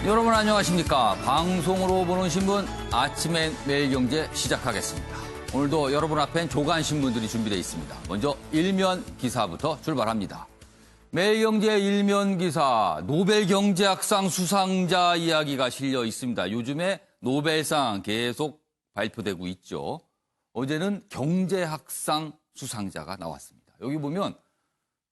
여러분 안녕하십니까? 방송으로 보는 신문 아침엔 매일경제 시작하겠습니다. 오늘도 여러분 앞엔 조간 신문들이 준비되어 있습니다. 먼저 일면 기사부터 출발합니다. 매일경제 일면 기사, 노벨 경제학상 수상자 이야기가 실려 있습니다. 요즘에 노벨상 계속 발표되고 있죠. 어제는 경제학상 수상자가 나왔습니다. 여기 보면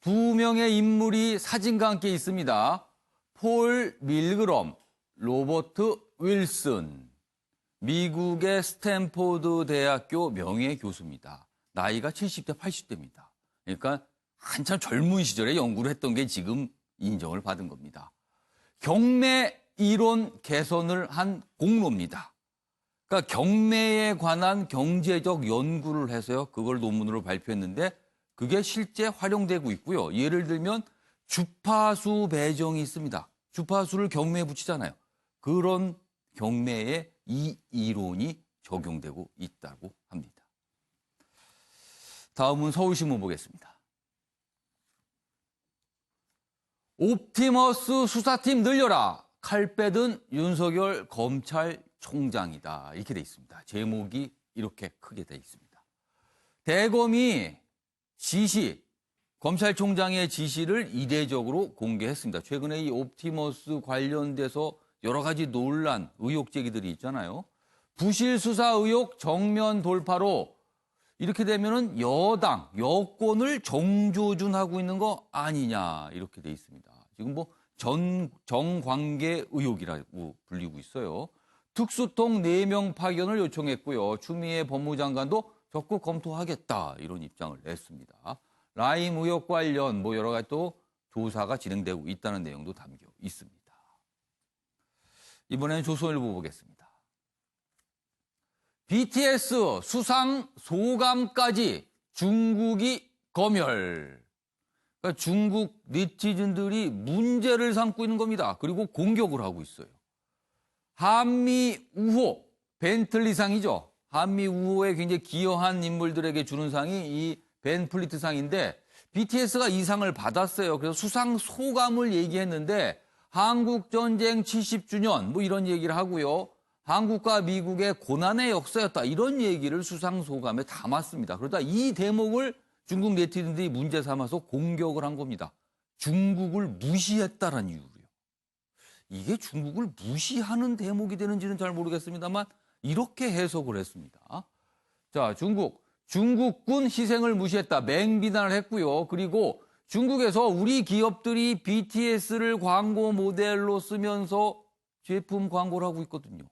두 명의 인물이 사진과 함께 있습니다. 폴 밀그럼, 로버트 윌슨, 미국의 스탠포드 대학교 명예교수입니다. 나이가 70대, 80대입니다. 그러니까 한참 젊은 시절에 연구를 했던 게 지금 인정을 받은 겁니다. 경매 이론 개선을 한 공로입니다. 그러니까 경매에 관한 경제적 연구를 해서요, 그걸 논문으로 발표했는데 그게 실제 활용되고 있고요. 예를 들면 주파수 배정이 있습니다. 주파수를 경매에 붙이잖아요. 그런 경매에 이 이론이 적용되고 있다고 합니다. 다음은 서울신문 보겠습니다. 옵티머스 수사팀 늘려라. 칼 빼든 윤석열 검찰총장이다. 이렇게 돼 있습니다. 제목이 이렇게 크게 돼 있습니다. 대검이 검찰총장의 지시를 이례적으로 공개했습니다. 최근에 이 옵티머스 관련돼서 여러 가지 논란, 의혹 제기들이 있잖아요. 부실 수사 의혹 정면 돌파로 이렇게 되면은 여권을 정조준하고 있는 거 아니냐 이렇게 돼 있습니다. 지금 뭐 정관계 의혹이라고 불리고 있어요. 특수통 4명 파견을 요청했고요. 추미애 법무장관도 적극 검토하겠다 이런 입장을 냈습니다. 라임 의혹 관련 여러 가지 또 조사가 진행되고 있다는 내용도 담겨 있습니다. 이번에는 조선일보 보겠습니다. BTS 수상 소감까지 중국이 검열. 그러니까 중국 네티즌들이 문제를 삼고 있는 겁니다. 그리고 공격을 하고 있어요. 한미 우호, 벤틀리상이죠. 한미 우호에 굉장히 기여한 인물들에게 주는 상이 이 벤 플리트 상인데 BTS가 이 상을 받았어요. 그래서 수상 소감을 얘기했는데 한국전쟁 70주년 이런 얘기를 하고요. 한국과 미국의 고난의 역사였다. 이런 얘기를 수상 소감에 담았습니다. 그러다 이 대목을 중국 네티즌들이 문제 삼아서 공격을 한 겁니다. 중국을 무시했다는 이유로요. 이게 중국을 무시하는 대목이 되는지는 잘 모르겠습니다만 이렇게 해석을 했습니다. 자, 중국군 희생을 무시했다. 맹비난을 했고요. 그리고 중국에서 우리 기업들이 BTS를 광고 모델로 쓰면서 제품 광고를 하고 있거든요.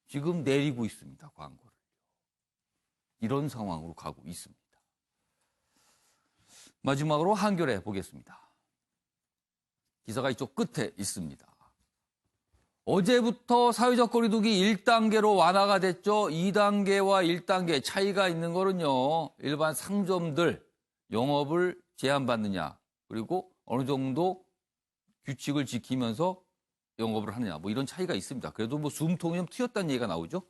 지금 내리고 있습니다. 광고를. 이런 상황으로 가고 있습니다. 마지막으로 한겨레 보겠습니다. 기사가 이쪽 끝에 있습니다. 어제부터 사회적 거리두기 1단계로 완화가 됐죠. 2단계와 1단계 차이가 있는 거는요. 일반 상점들 영업을 제한받느냐, 그리고 어느 정도 규칙을 지키면서 영업을 하느냐, 이런 차이가 있습니다. 그래도 숨통이 좀 튀었다는 얘기가 나오죠.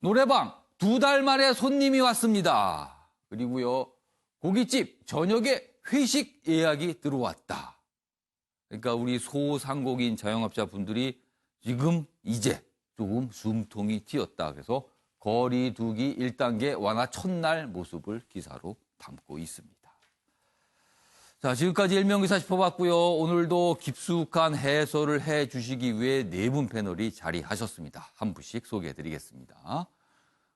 노래방 2달 만에 손님이 왔습니다. 그리고요, 고깃집 저녁에 회식 예약이 들어왔다. 그러니까 우리 소상공인 자영업자분들이 지금 이제 조금 숨통이 튀었다. 그래서 거리두기 1단계 완화 첫날 모습을 기사로 담고 있습니다. 자, 지금까지 일면기사 짚어봤고요. 오늘도 깊숙한 해설을 해주시기 위해 4분 패널이 자리하셨습니다. 한 분씩 소개해드리겠습니다.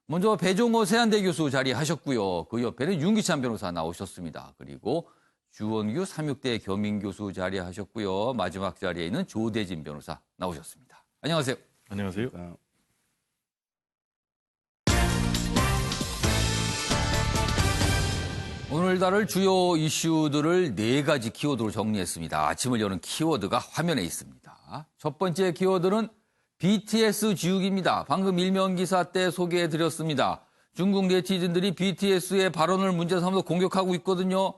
먼저 배종호 세한대 교수 자리하셨고요. 그 옆에는 윤기찬 변호사 나오셨습니다. 그리고 주원규 삼육대 겸임교수 자리하셨고요. 마지막 자리에 있는 조대진 변호사 나오셨습니다. 안녕하세요. 안녕하세요. 오늘 다룰 주요 이슈들을 4가지 키워드로 정리했습니다. 아침을 여는 키워드가 화면에 있습니다. 첫 번째 키워드는 BTS 지우기입니다. 방금 일면 기사 때 소개해드렸습니다. 중국 네티즌들이 BTS의 발언을 문제 삼아서 공격하고 있거든요.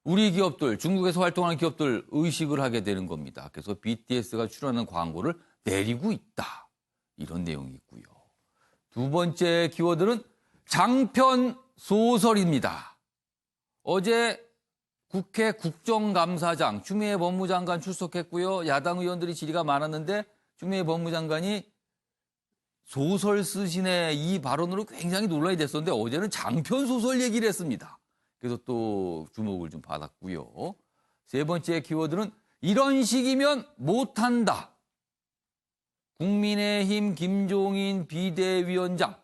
우리 기업들, 중국에서 활동하는 기업들 의식을 하게 되는 겁니다. 그래서 BTS가 출연하는 광고를 내리고 있다. 이런 내용이 있고요. 두 번째 키워드는 장편 소설입니다. 어제 국회 국정감사장 추미애 법무장관 출석했고요. 야당 의원들이 질의가 많았는데 추미애 법무장관이 소설 쓰신의 이 발언으로 굉장히 논란이 됐었는데 어제는 장편 소설 얘기를 했습니다. 그래서 또 주목을 좀 받았고요. 세 번째 키워드는 이런 식이면 못한다. 국민의힘 김종인 비대위원장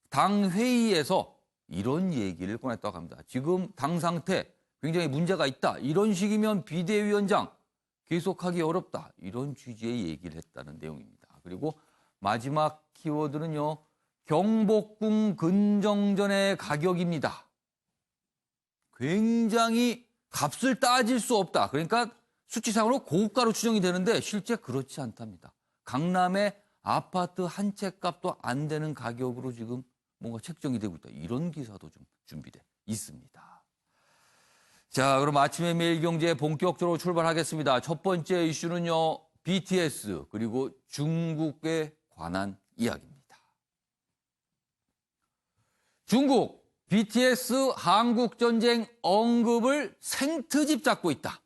당 회의에서 이런 얘기를 꺼냈다고 합니다. 지금 당 상태 굉장히 문제가 있다. 이런 식이면 비대위원장 계속하기 어렵다. 이런 취지의 얘기를 했다는 내용입니다. 그리고 마지막 키워드는요. 경복궁 근정전의 가격입니다. 굉장히 값을 따질 수 없다. 그러니까 수치상으로 고가로 추정이 되는데 실제 그렇지 않답니다. 강남의 아파트 한 채 값도 안 되는 가격으로 지금 뭔가 책정이 되고 있다. 이런 기사도 좀 준비돼 있습니다. 자, 그럼 아침에 매일경제 본격적으로 출발하겠습니다. 첫 번째 이슈는요. BTS 그리고 중국에 관한 이야기입니다. 중국 BTS 한국전쟁 언급을 생트집 잡고 있다.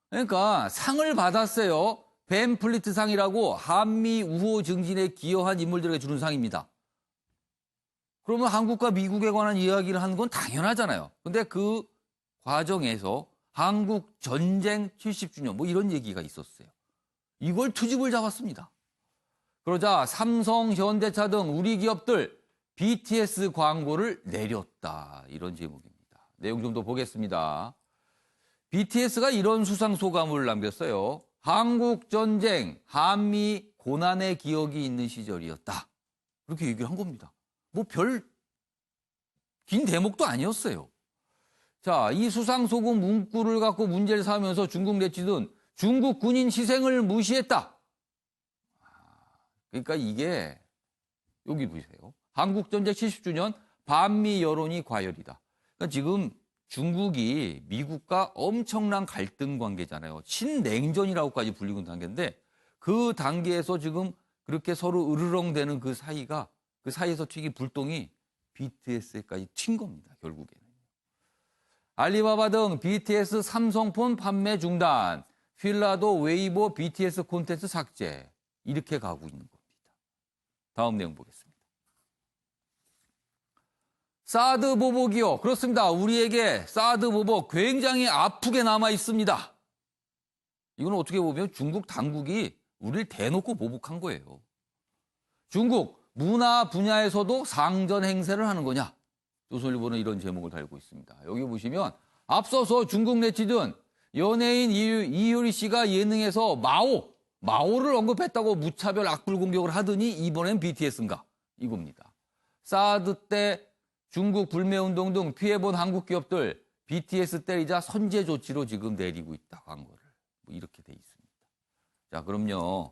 그러니까 상을 받았어요. 벤플리트 상이라고 한미 우호 증진에 기여한 인물들에게 주는 상입니다. 그러면 한국과 미국에 관한 이야기를 하는 건 당연하잖아요. 근데 그 과정에서 한국 전쟁 70주년 뭐 이런 얘기가 있었어요. 이걸 투집을 잡았습니다. 그러자 삼성, 현대차 등 우리 기업들 BTS 광고를 내렸다. 이런 제목입니다. 내용 좀 더 보겠습니다. BTS가 이런 수상 소감을 남겼어요. 한국 전쟁, 한미 고난의 기억이 있는 시절이었다. 그렇게 얘기를 한 겁니다. 뭐 별 긴 대목도 아니었어요. 자, 이 수상 소감 문구를 갖고 문제를 삼으면서 중국 네티즌은 중국 군인 희생을 무시했다. 그러니까 이게 여기 보세요. 한국전쟁 70주년 반미 여론이 과열이다. 그러니까 지금 중국이 미국과 엄청난 갈등 관계잖아요. 신냉전이라고까지 불리는 단계인데 그 단계에서 지금 그렇게 서로 으르렁대는 그 사이가 그 사이에서 튀긴 불똥이 BTS까지 튄 겁니다. 결국에는. 알리바바 등 BTS 삼성폰 판매 중단, 필라도 웨이보 BTS 콘텐츠 삭제 이렇게 가고 있는 겁니다. 다음 내용 보겠습니다. 사드 보복이요. 그렇습니다. 우리에게 사드 보복 굉장히 아프게 남아 있습니다. 이건 어떻게 보면 중국 당국이 우리를 대놓고 보복한 거예요. 중국 문화 분야에서도 상전 행세를 하는 거냐? 조선일보는 이런 제목을 달고 있습니다. 여기 보시면 앞서서 중국 네티즌 연예인 이효리 씨가 예능에서 마오를 언급했다고 무차별 악플 공격을 하더니 이번엔 BTS인가? 이겁니다. 사드 때 중국 불매운동 등 피해본 한국 기업들 BTS 때리자 선제 조치로 지금 내리고 있다. 광고를. 뭐 이렇게 돼 있습니다. 자, 그럼요.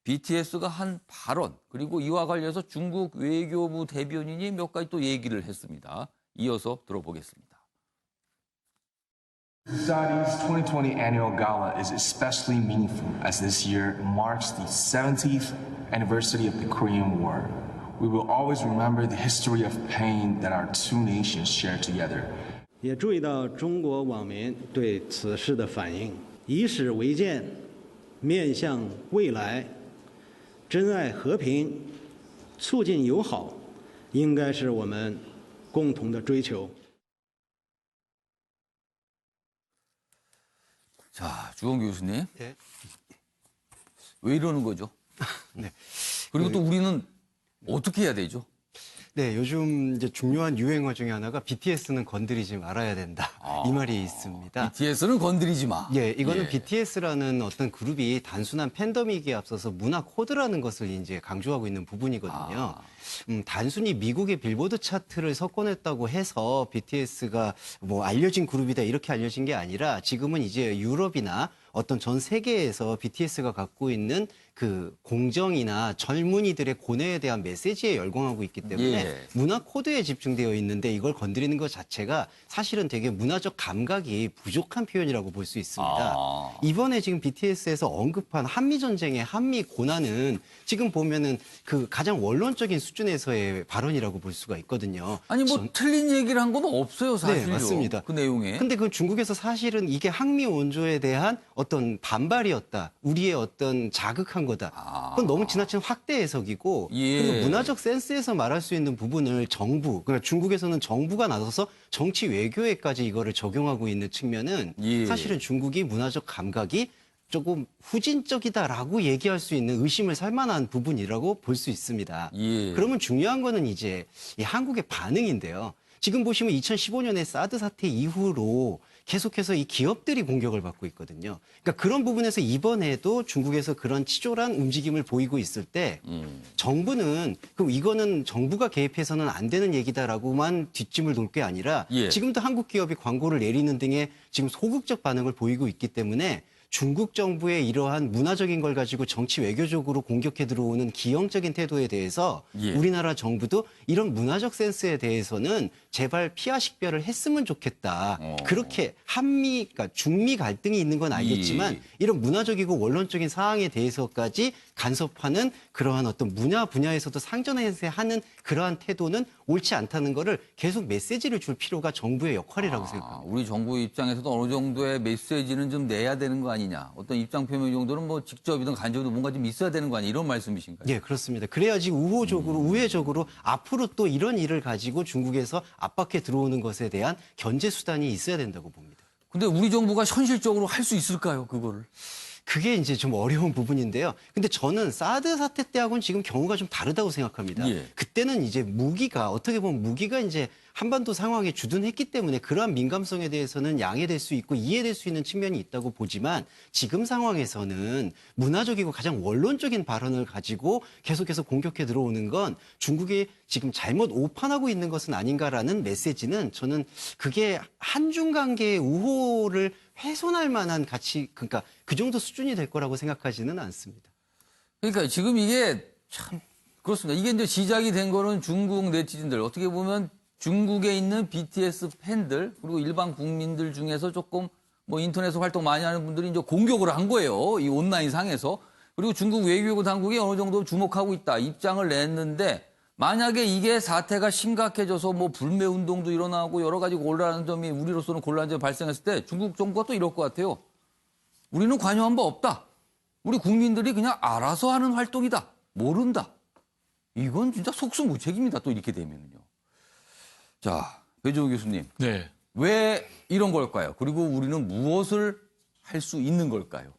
BTS가 한 발언 그리고 이와 관련해서 중국 외교부 대변인이 몇 가지 또 얘기를 했습니다. 이어서 들어보겠습니다. Saudi's 2020 annual gala is especially meaningful as this year marks the 70th anniversary of the Korean War. We will always remember the history of pain that our two nations shared together. 也注意到中国网民对此事的反应，以史为鉴，面向未来，珍爱和平，促进友好，应该是我们共同的追求。 자, 주원 교수님. 네. 왜 이러는 거죠? 네. 그리고 또 우리는 어떻게 해야 되죠? 네, 요즘 이제 중요한 유행어 중에 하나가 BTS는 건드리지 말아야 된다. 이 말이 있습니다. BTS는 건드리지 마. 예, 이거는 예. BTS라는 어떤 그룹이 단순한 팬덤이기에 앞서서 문화 코드라는 것을 이제 강조하고 있는 부분이거든요. 단순히 미국의 빌보드 차트를 석권했다고 해서 BTS가 뭐 알려진 그룹이다 이렇게 알려진 게 아니라 지금은 이제 유럽이나 어떤 전 세계에서 BTS가 갖고 있는 그 공정이나 젊은이들의 고뇌에 대한 메시지에 열광하고 있기 때문에 예. 문화 코드에 집중되어 있는데 이걸 건드리는 것 자체가 사실은 되게 문화적 감각이 부족한 표현이라고 볼 수 있습니다. 이번에 지금 BTS에서 언급한 한미 전쟁의 한미 고난은 지금 보면은 그 가장 원론적인 수준에서의 발언이라고 볼 수가 있거든요. 아니 뭐 틀린 얘기를 한 건 없어요, 사실요. 네, 맞습니다. 그 내용에. 근데 그 중국에서 사실은 이게 항미 원조에 대한 어떤 반발이었다. 우리의 어떤 자극한 거다. 그건 너무 지나친 확대 해석이고 예. 그리고 문화적 센스에서 말할 수 있는 부분을 정부, 그러니까 중국에서는 정부가 나서서 정치 외교에까지 이거를 적용하고 있는 측면은 예. 사실은 중국이 문화적 감각이 조금 후진적이다라고 얘기할 수 있는 의심을 살 만한 부분이라고 볼 수 있습니다. 예. 그러면 중요한 거는 이제 이 한국의 반응인데요. 지금 보시면 2015년에 사드 사태 이후로 계속해서 이 기업들이 공격을 받고 있거든요. 그러니까 그런 부분에서 이번에도 중국에서 그런 치졸한 움직임을 보이고 있을 때 정부는 그럼 이거는 정부가 개입해서는 안 되는 얘기다라고만 뒷짐을 놓을 게 아니라 예. 지금도 한국 기업이 광고를 내리는 등의 지금 소극적 반응을 보이고 있기 때문에 중국 정부의 이러한 문화적인 걸 가지고 정치 외교적으로 공격해 들어오는 기형적인 태도에 대해서 예. 우리나라 정부도 이런 문화적 센스에 대해서는 제발 피하 식별을 했으면 좋겠다. 그렇게 한미, 그러니까 중미 갈등이 있는 건 알겠지만 예. 이런 문화적이고 원론적인 사항에 대해서까지 간섭하는 그러한 어떤 분야에서도 상전해서 하는 그러한 태도는 옳지 않다는 거를 계속 메시지를 줄 필요가 정부의 역할이라고 생각합니다. 우리 정부 입장에서도 어느 정도의 메시지는 좀 내야 되는 거 아니냐. 어떤 입장 표명 정도는 뭐 직접이든 간접이든 뭔가 좀 있어야 되는 거 아니냐. 이런 말씀이신가요? 예, 그렇습니다. 그래야지 우회적으로 앞으로 또 이런 일을 가지고 중국에서 압박해 들어오는 것에 대한 견제 수단이 있어야 된다고 봅니다. 근데 우리 정부가 현실적으로 할 수 있을까요, 그거를? 그게 이제 좀 어려운 부분인데요. 근데 저는 사드 사태 때하고는 지금 경우가 좀 다르다고 생각합니다. 예. 그때는 이제 어떻게 보면 무기가 이제 한반도 상황에 주둔했기 때문에 그러한 민감성에 대해서는 양해될 수 있고 이해될 수 있는 측면이 있다고 보지만 지금 상황에서는 문화적이고 가장 원론적인 발언을 가지고 계속해서 공격해 들어오는 건 중국이 지금 잘못 오판하고 있는 것은 아닌가라는 메시지는 저는 그게 한중 관계의 우호를 훼손할 만한 그러니까 그 정도 수준이 될 거라고 생각하지는 않습니다. 그러니까 지금 이게 참 그렇습니다. 이게 이제 시작이 된 거는 중국 네티즌들 어떻게 보면 중국에 있는 BTS 팬들 그리고 일반 국민들 중에서 조금 뭐 인터넷 활동 많이 하는 분들이 이제 공격을 한 거예요. 이 온라인 상에서. 그리고 중국 외교부 당국이 어느 정도 주목하고 있다. 입장을 냈는데 만약에 이게 사태가 심각해져서 뭐 불매 운동도 일어나고 여러 가지 곤란한 점이 우리로서는 곤란한 점이 발생했을 때 중국 정부가 또 이럴 것 같아요. 우리는 관여한 바 없다. 우리 국민들이 그냥 알아서 하는 활동이다. 모른다. 이건 진짜 속수무책입니다. 또 이렇게 되면요. 자, 배종우 교수님. 네. 왜 이런 걸까요? 그리고 우리는 무엇을 할 수 있는 걸까요?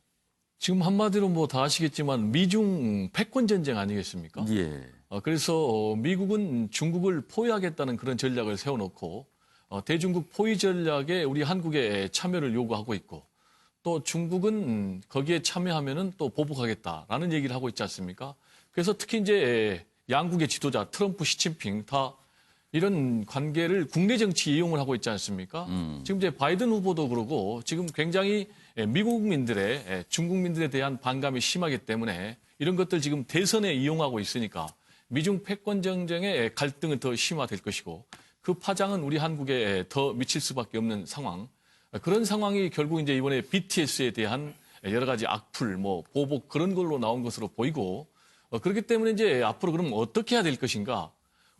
지금 한마디로 뭐 다 아시겠지만 미중 패권 전쟁 아니겠습니까? 예. 그래서 미국은 중국을 포위하겠다는 그런 전략을 세워놓고 대중국 포위 전략에 우리 한국의 참여를 요구하고 있고 또 중국은 거기에 참여하면은 또 보복하겠다라는 얘기를 하고 있지 않습니까? 그래서 특히 이제 양국의 지도자 트럼프, 시진핑 다 이런 관계를 국내 정치 이용을 하고 있지 않습니까? 지금 이제 바이든 후보도 그러고 지금 굉장히 미국민들의 중국민들에 대한 반감이 심하기 때문에 이런 것들 지금 대선에 이용하고 있으니까 미중 패권 전쟁의 갈등은 더 심화될 것이고 그 파장은 우리 한국에 더 미칠 수밖에 없는 상황. 그런 상황이 결국 이제 이번에 BTS에 대한 여러 가지 악플, 뭐 보복 그런 걸로 나온 것으로 보이고 그렇기 때문에 이제 앞으로 그러면 어떻게 해야 될 것인가?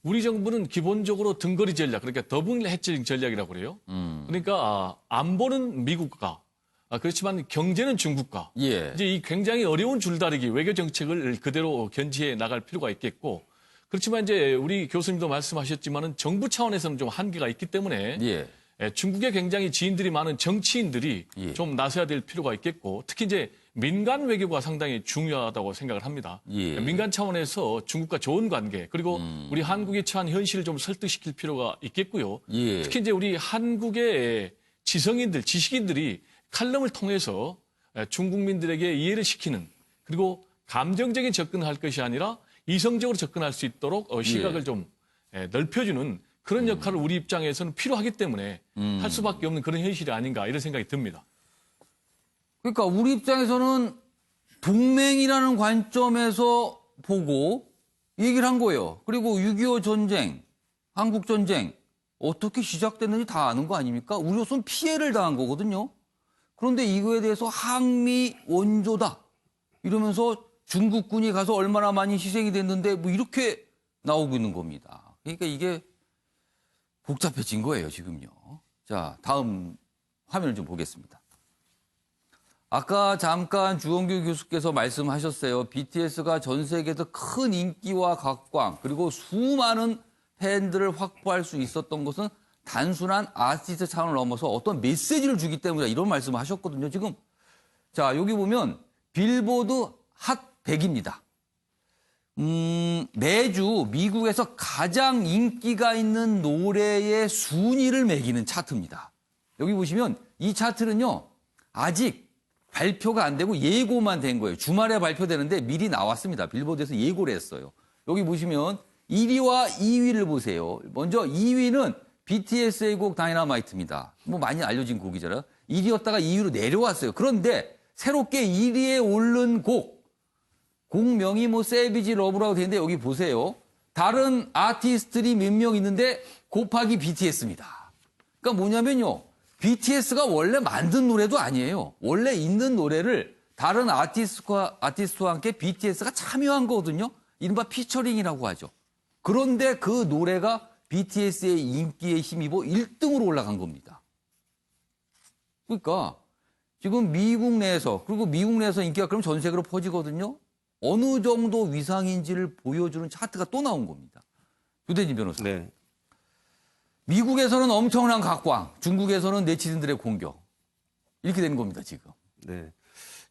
우리 정부는 기본적으로 등거리 전략, 그러니까 더블 해칭 전략이라고 그래요. 그러니까 안보는 미국과 그렇지만 경제는 중국과 예. 이제 이 굉장히 어려운 줄다리기 외교 정책을 그대로 견지해 나갈 필요가 있겠고 그렇지만 이제 우리 교수님도 말씀하셨지만은 정부 차원에서는 좀 한계가 있기 때문에 예. 중국에 굉장히 지인들이 많은 정치인들이 예. 좀 나서야 될 필요가 있겠고 특히 이제 민간 외교가 상당히 중요하다고 생각을 합니다. 예. 민간 차원에서 중국과 좋은 관계 그리고 우리 한국이 처한 현실을 좀 설득시킬 필요가 있겠고요. 예. 특히 이제 우리 한국의 지성인들, 지식인들이 칼럼을 통해서 중국민들에게 이해를 시키는 그리고 감정적인 접근을 할 것이 아니라 이성적으로 접근할 수 있도록 시각을 예. 좀 넓혀주는 그런 역할을 우리 입장에서는 필요하기 때문에 할 수밖에 없는 그런 현실이 아닌가 이런 생각이 듭니다. 그러니까 우리 입장에서는 동맹이라는 관점에서 보고 얘기를 한 거예요. 그리고 6.25 전쟁, 한국 전쟁 어떻게 시작됐는지 다 아는 거 아닙니까? 우리로서는 피해를 당한 거거든요. 그런데 이거에 대해서 항미 원조다. 이러면서 중국군이 가서 얼마나 많이 희생이 됐는데 뭐 이렇게 나오고 있는 겁니다. 그러니까 이게 복잡해진 거예요, 지금요. 자, 다음 화면을 좀 보겠습니다. 아까 잠깐 주원규 교수께서 말씀하셨어요. BTS가 전 세계에서 큰 인기와 각광 그리고 수많은 팬들을 확보할 수 있었던 것은 단순한 아티스트 차원을 넘어서 어떤 메시지를 주기 때문이다. 이런 말씀을 하셨거든요. 지금 자 여기 보면 빌보드 핫 100입니다. 매주 미국에서 가장 인기가 있는 노래의 순위를 매기는 차트입니다. 여기 보시면 이 차트는요. 아직 발표가 안 되고 예고만 된 거예요. 주말에 발표되는데 미리 나왔습니다. 빌보드에서 예고를 했어요. 여기 보시면 1위와 2위를 보세요. 먼저 2위는 BTS의 곡 다이너마이트입니다. 뭐 많이 알려진 곡이잖아요. 1위였다가 2위로 내려왔어요. 그런데 새롭게 1위에 오른 곡명이 뭐 세비지 러브라고 되는데 여기 보세요. 다른 아티스트들이 몇 명 있는데 곱하기 BTS입니다. 그러니까 뭐냐면요. BTS가 원래 만든 노래도 아니에요. 원래 있는 노래를 다른 아티스트와 함께 BTS가 참여한 거거든요. 이른바 피처링이라고 하죠. 그런데 그 노래가 BTS의 인기에 힘입어 1등으로 올라간 겁니다. 그러니까 지금 미국 내에서 그리고 미국 내에서 인기가 그럼 전 세계로 퍼지거든요. 어느 정도 위상인지를 보여주는 차트가 또 나온 겁니다. 유대진 변호사. 네. 미국에서는 엄청난 각광, 중국에서는 네티즌들의 공격. 이렇게 되는 겁니다, 지금. 네.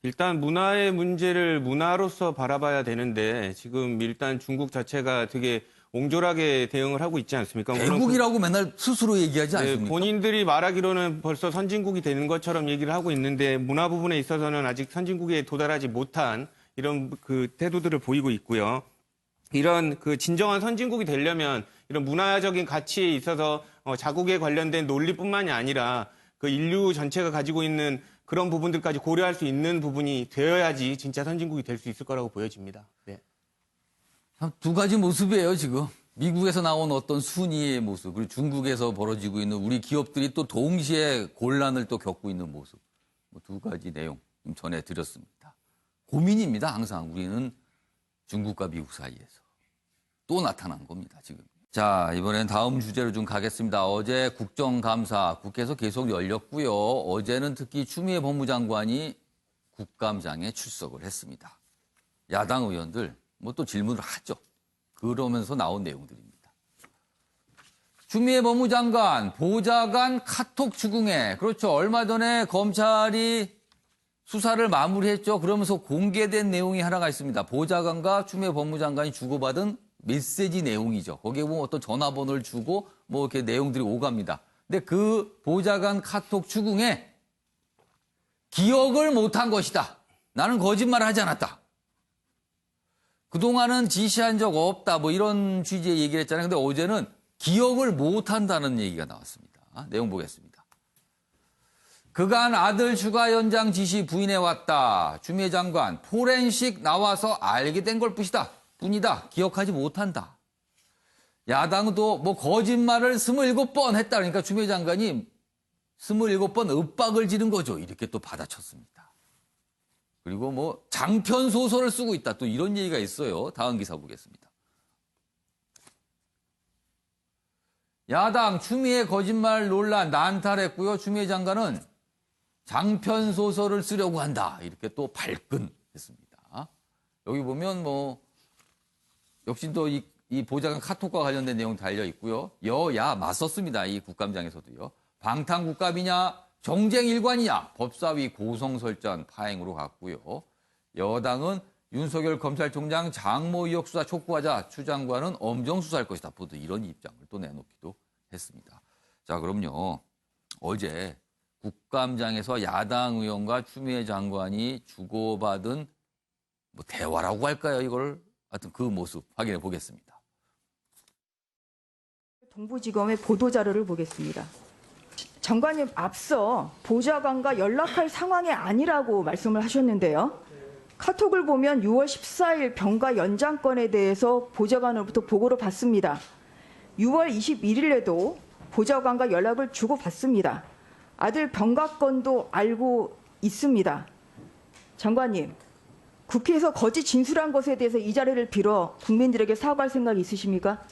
일단 문화의 문제를 문화로서 바라봐야 되는데 지금 일단 중국 자체가 되게 옹졸하게 대응을 하고 있지 않습니까? 대국이라고 맨날 스스로 얘기하지 않습니까? 네, 본인들이 말하기로는 벌써 선진국이 되는 것처럼 얘기를 하고 있는데 문화 부분에 있어서는 아직 선진국에 도달하지 못한 이런 그 태도들을 보이고 있고요. 이런 그 진정한 선진국이 되려면 이런 문화적인 가치에 있어서 자국에 관련된 논리뿐만이 아니라 그 인류 전체가 가지고 있는 그런 부분들까지 고려할 수 있는 부분이 되어야지 진짜 선진국이 될 수 있을 거라고 보여집니다. 네. 두 가지 모습이에요, 지금. 미국에서 나온 어떤 순위의 모습, 그리고 중국에서 벌어지고 있는 우리 기업들이 또 동시에 곤란을 또 겪고 있는 모습. 두 가지 내용 좀 전해드렸습니다. 고민입니다, 항상. 우리는 중국과 미국 사이에서. 또 나타난 겁니다, 지금. 자, 이번엔 다음 주제로 좀 가겠습니다. 어제 국정감사 국회에서 계속 열렸고요. 어제는 특히 추미애 법무장관이 국감장에 출석을 했습니다. 야당 의원들 뭐 또 질문을 하죠. 그러면서 나온 내용들입니다. 추미애 법무장관 보좌관 카톡 추궁에 그렇죠. 얼마 전에 검찰이 수사를 마무리했죠. 그러면서 공개된 내용이 하나가 있습니다. 보좌관과 추미애 법무장관이 주고받은 메시지 내용이죠. 거기에 보면 어떤 전화번호를 주고 뭐 이렇게 내용들이 오갑니다. 근데 그 보좌관 카톡 추궁에 기억을 못한 것이다. 나는 거짓말을 하지 않았다. 그동안은 지시한 적 없다. 뭐 이런 취지의 얘기를 했잖아요. 근데 어제는 기억을 못한다는 얘기가 나왔습니다. 내용 보겠습니다. 그간 아들 추가 연장 지시 부인해왔다. 추미애 장관 포렌식 나와서 알게 된 걸 뿐이다. 기억하지 못한다. 야당도 뭐 거짓말을 27번 했다. 그러니까 추미애 장관이 27번 윽박을 지른 거죠. 이렇게 또 받아쳤습니다. 그리고 뭐 장편 소설을 쓰고 있다. 또 이런 얘기가 있어요. 다음 기사 보겠습니다. 야당 추미애 거짓말 논란 난탈했고요. 추미애 장관은 장편 소설을 쓰려고 한다. 이렇게 또 발끈했습니다. 여기 보면 뭐 역시 또 이 보좌관 카톡과 관련된 내용 달려 있고요. 여야 맞섰습니다. 이 국감장에서도요. 방탄국감이냐 정쟁 일관이냐 법사위 고성설전 파행으로 갔고요. 여당은 윤석열 검찰총장 장모 의혹 수사 촉구하자 추 장관은 엄정 수사할 것이다. 모두 이런 입장을 또 내놓기도 했습니다. 자, 그럼요. 어제 국감장에서 야당 의원과 추미애 장관이 주고받은 뭐 대화라고 할까요? 이걸 하여튼 그 모습 확인해 보겠습니다. 동부지검의 보도자료를 보겠습니다. 장관님 앞서 보좌관과 연락할 상황이 아니라고 말씀을 하셨는데요. 카톡을 보면 6월 14일 병가 연장건에 대해서 보좌관으로부터 보고를 받습니다. 6월 21일에도 보좌관과 연락을 주고받습니다. 아들 병가 건도 알고 있습니다. 장관님, 국회에서 거짓 진술한 것에 대해서 이 자리를 빌어 국민들에게 사과할 생각이 있으십니까?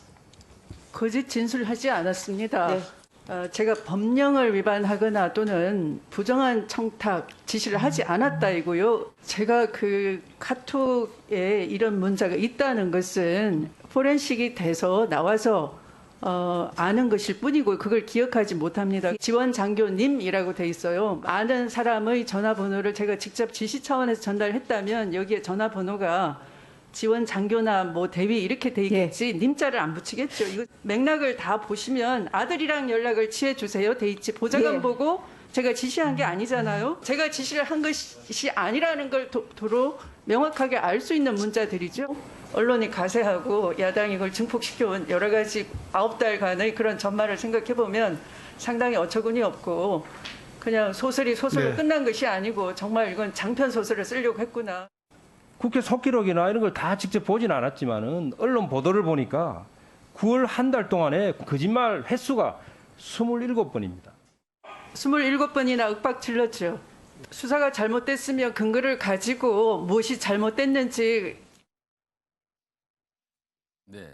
거짓 진술하지 않았습니다. 네. 제가 법령을 위반하거나 또는 부정한 청탁 지시를 하지 않았다이고요. 제가 그 카톡에 이런 문자가 있다는 것은 포렌식이 돼서 나와서 아는 것일 뿐이고 그걸 기억하지 못합니다. 지원 장교님이라고 돼 있어요. 아는 사람의 전화번호를 제가 직접 지시 차원에서 전달했다면 여기에 전화번호가 지원 장교나 뭐 대위 이렇게 돼 있겠지 님자를 안 붙이겠죠. 이거 맥락을 다 보시면 아들이랑 연락을 취해 주세요 돼 있지 보좌관 예. 보고 제가 지시한 게 아니잖아요. 제가 지시를 한 것이 아니라는 걸 도로 명확하게 알 수 있는 문자들이죠. 언론이 가세하고 야당이 이걸 증폭시켜온 여러 가지 9달간의 그런 전말을 생각해 보면 상당히 어처구니 없고 그냥 소설이 소설로 네. 끝난 것이 아니고 정말 이건 장편 소설을 쓰려고 했구나. 국회 속기록이나 이런 걸 다 직접 보진 않았지만은 언론 보도를 보니까 9월 한 달 동안에 거짓말 횟수가 27번입니다. 27번이나 윽박 질렀죠. 수사가 잘못됐으면 근거를 가지고 무엇이 잘못됐는지. 네.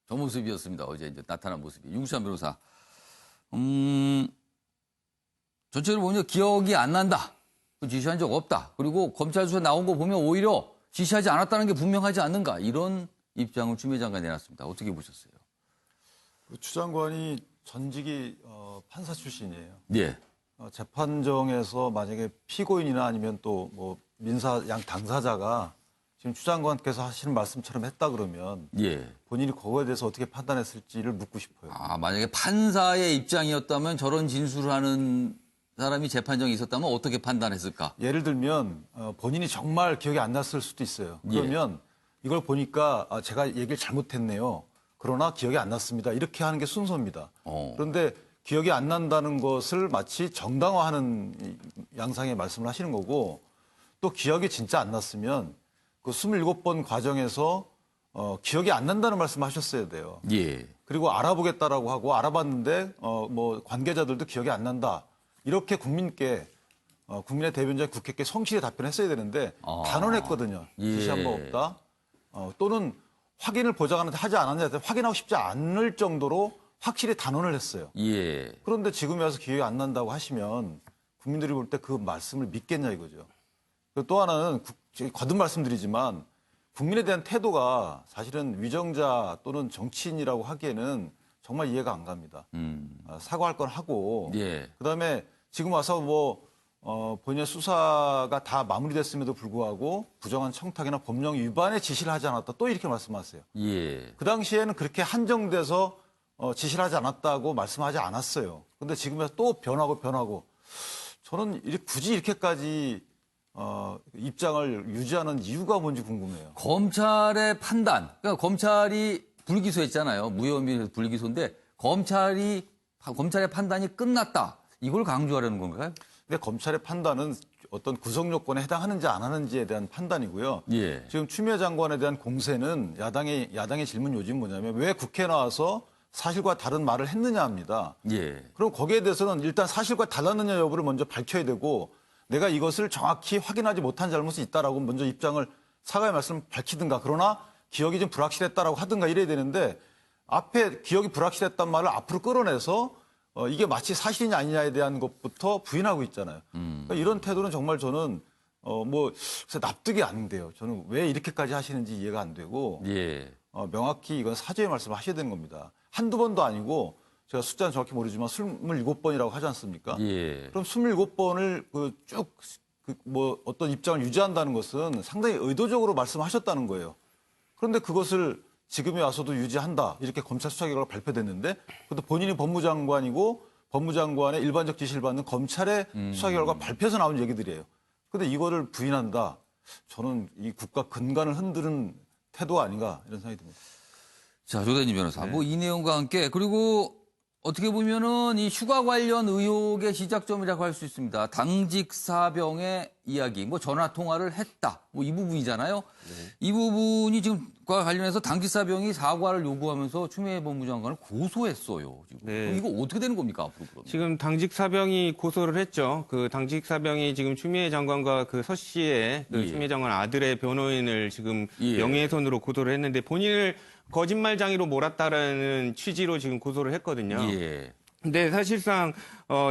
저 모습이었습니다. 어제 이제 나타난 모습이. 윤수찬 변호사. 전체를 보면 기억이 안 난다. 지시한 적 없다. 그리고 검찰 수사 나온 거 보면 오히려 지시하지 않았다는 게 분명하지 않는가. 이런 입장을 추미애 장관이 내놨습니다. 어떻게 보셨어요? 추 장관이 전직이 판사 출신이에요. 예. 재판정에서 만약에 피고인이나 아니면 또 뭐 민사 양 당사자가 지금 추 장관께서 하시는 말씀처럼 했다 그러면 예. 본인이 그거에 대해서 어떻게 판단했을지를 묻고 싶어요. 만약에 판사의 입장이었다면 저런 진술을 하는 사람이 재판정에 있었다면 어떻게 판단했을까? 예를 들면 본인이 정말 기억이 안 났을 수도 있어요. 그러면 이걸 보니까 제가 얘기를 잘못했네요. 그러나 기억이 안 났습니다. 이렇게 하는 게 순서입니다. 그런데 기억이 안 난다는 것을 마치 정당화하는 양상의 말씀을 하시는 거고 또 기억이 진짜 안 났으면 그 27번 과정에서 기억이 안 난다는 말씀을 하셨어야 돼요. 예. 그리고 알아보겠다라고 하고 알아봤는데 뭐 관계자들도 기억이 안 난다. 이렇게 국민께 국민의 대변자 국회께 성실히 답변했어야 되는데 단언했거든요. 지시한 바 없다. 또는 확인을 보좌관한테 하지 않았냐 확인하고 싶지 않을 정도로 확실히 단언을 했어요. 예. 그런데 지금에 와서 기억이 안 난다고 하시면 국민들이 볼 때 그 말씀을 믿겠냐 이거죠. 그리고 또 하나는 거듭 말씀드리지만 국민에 대한 태도가 사실은 위정자 또는 정치인이라고 하기에는 정말 이해가 안 갑니다. 사과할 건 하고 예. 그다음에 지금 와서 뭐 본인의 수사가 다 마무리됐음에도 불구하고 부정한 청탁이나 법령 위반의 지시를 하지 않았다. 또 이렇게 말씀하세요. 예. 그 당시에는 그렇게 한정돼서 지시를 하지 않았다고 말씀하지 않았어요. 그런데 지금에 또 변하고 저는 굳이 이렇게까지 입장을 유지하는 이유가 뭔지 궁금해요. 검찰의 판단, 그러니까 검찰이 불기소했잖아요. 무혐의 불기소인데 검찰의 판단이 끝났다. 이걸 강조하려는 건가요? 근데 검찰의 판단은 어떤 구성 요건에 해당하는지 안 하는지에 대한 판단이고요. 예. 지금 추미애 장관에 대한 공세는 야당의 질문 요지는 뭐냐면 왜 국회에 나와서 사실과 다른 말을 했느냐 합니다. 예. 그럼 거기에 대해서는 일단 사실과 달랐느냐 여부를 먼저 밝혀야 되고 내가 이것을 정확히 확인하지 못한 잘못이 있다라고 먼저 입장을 사과의 말씀을 밝히든가 그러나 기억이 좀 불확실했다라고 하든가 이래야 되는데 앞에 기억이 불확실했단 말을 앞으로 끌어내서 이게 마치 사실이냐 아니냐에 대한 것부터 부인하고 있잖아요. 그러니까 이런 태도는 정말 저는 뭐 납득이 안 돼요. 저는 왜 이렇게까지 하시는지 이해가 안 되고 예. 명확히 이건 사죄의 말씀을 하셔야 되는 겁니다. 한두 번도 아니고 제가 숫자는 정확히 모르지만 27번이라고 하지 않습니까? 예. 그럼 27번을 쭉 뭐 어떤 입장을 유지한다는 것은 상당히 의도적으로 말씀하셨다는 거예요. 그런데 그것을 지금에 와서도 유지한다. 이렇게 검찰 수사 결과가 발표됐는데 그것도 본인이 법무장관이고 법무장관의 일반적 지시를 받는 검찰의 수사 결과 발표해서 나온 얘기들이에요. 그런데 이거를 부인한다. 저는 이 국가 근간을 흔드는 태도가 아닌가 이런 생각이 듭니다. 자, 조대진 변호사. 뭐 이 내용과 함께 그리고 어떻게 보면은 이 휴가 관련 의혹의 시작점이라고 할 수 있습니다. 당직 사병의 이야기, 뭐 전화 통화를 했다, 뭐 이 부분이잖아요. 이 부분이 지금과 관련해서 당직 사병이 사과를 요구하면서 추미애 법무장관을 고소했어요. 지금. 네. 이거 어떻게 되는 겁니까 앞으로? 그러면? 지금 당직 사병이 고소를 했죠. 그 당직 사병이 지금 추미애 장관과 그 서 씨의 그 예. 추미애 장관 아들의 변호인을 지금 예. 명예훼손으로 고소를 했는데 본인을 거짓말장애로 몰았다라는 취지로 지금 고소를 했거든요. 예. 근데 사실상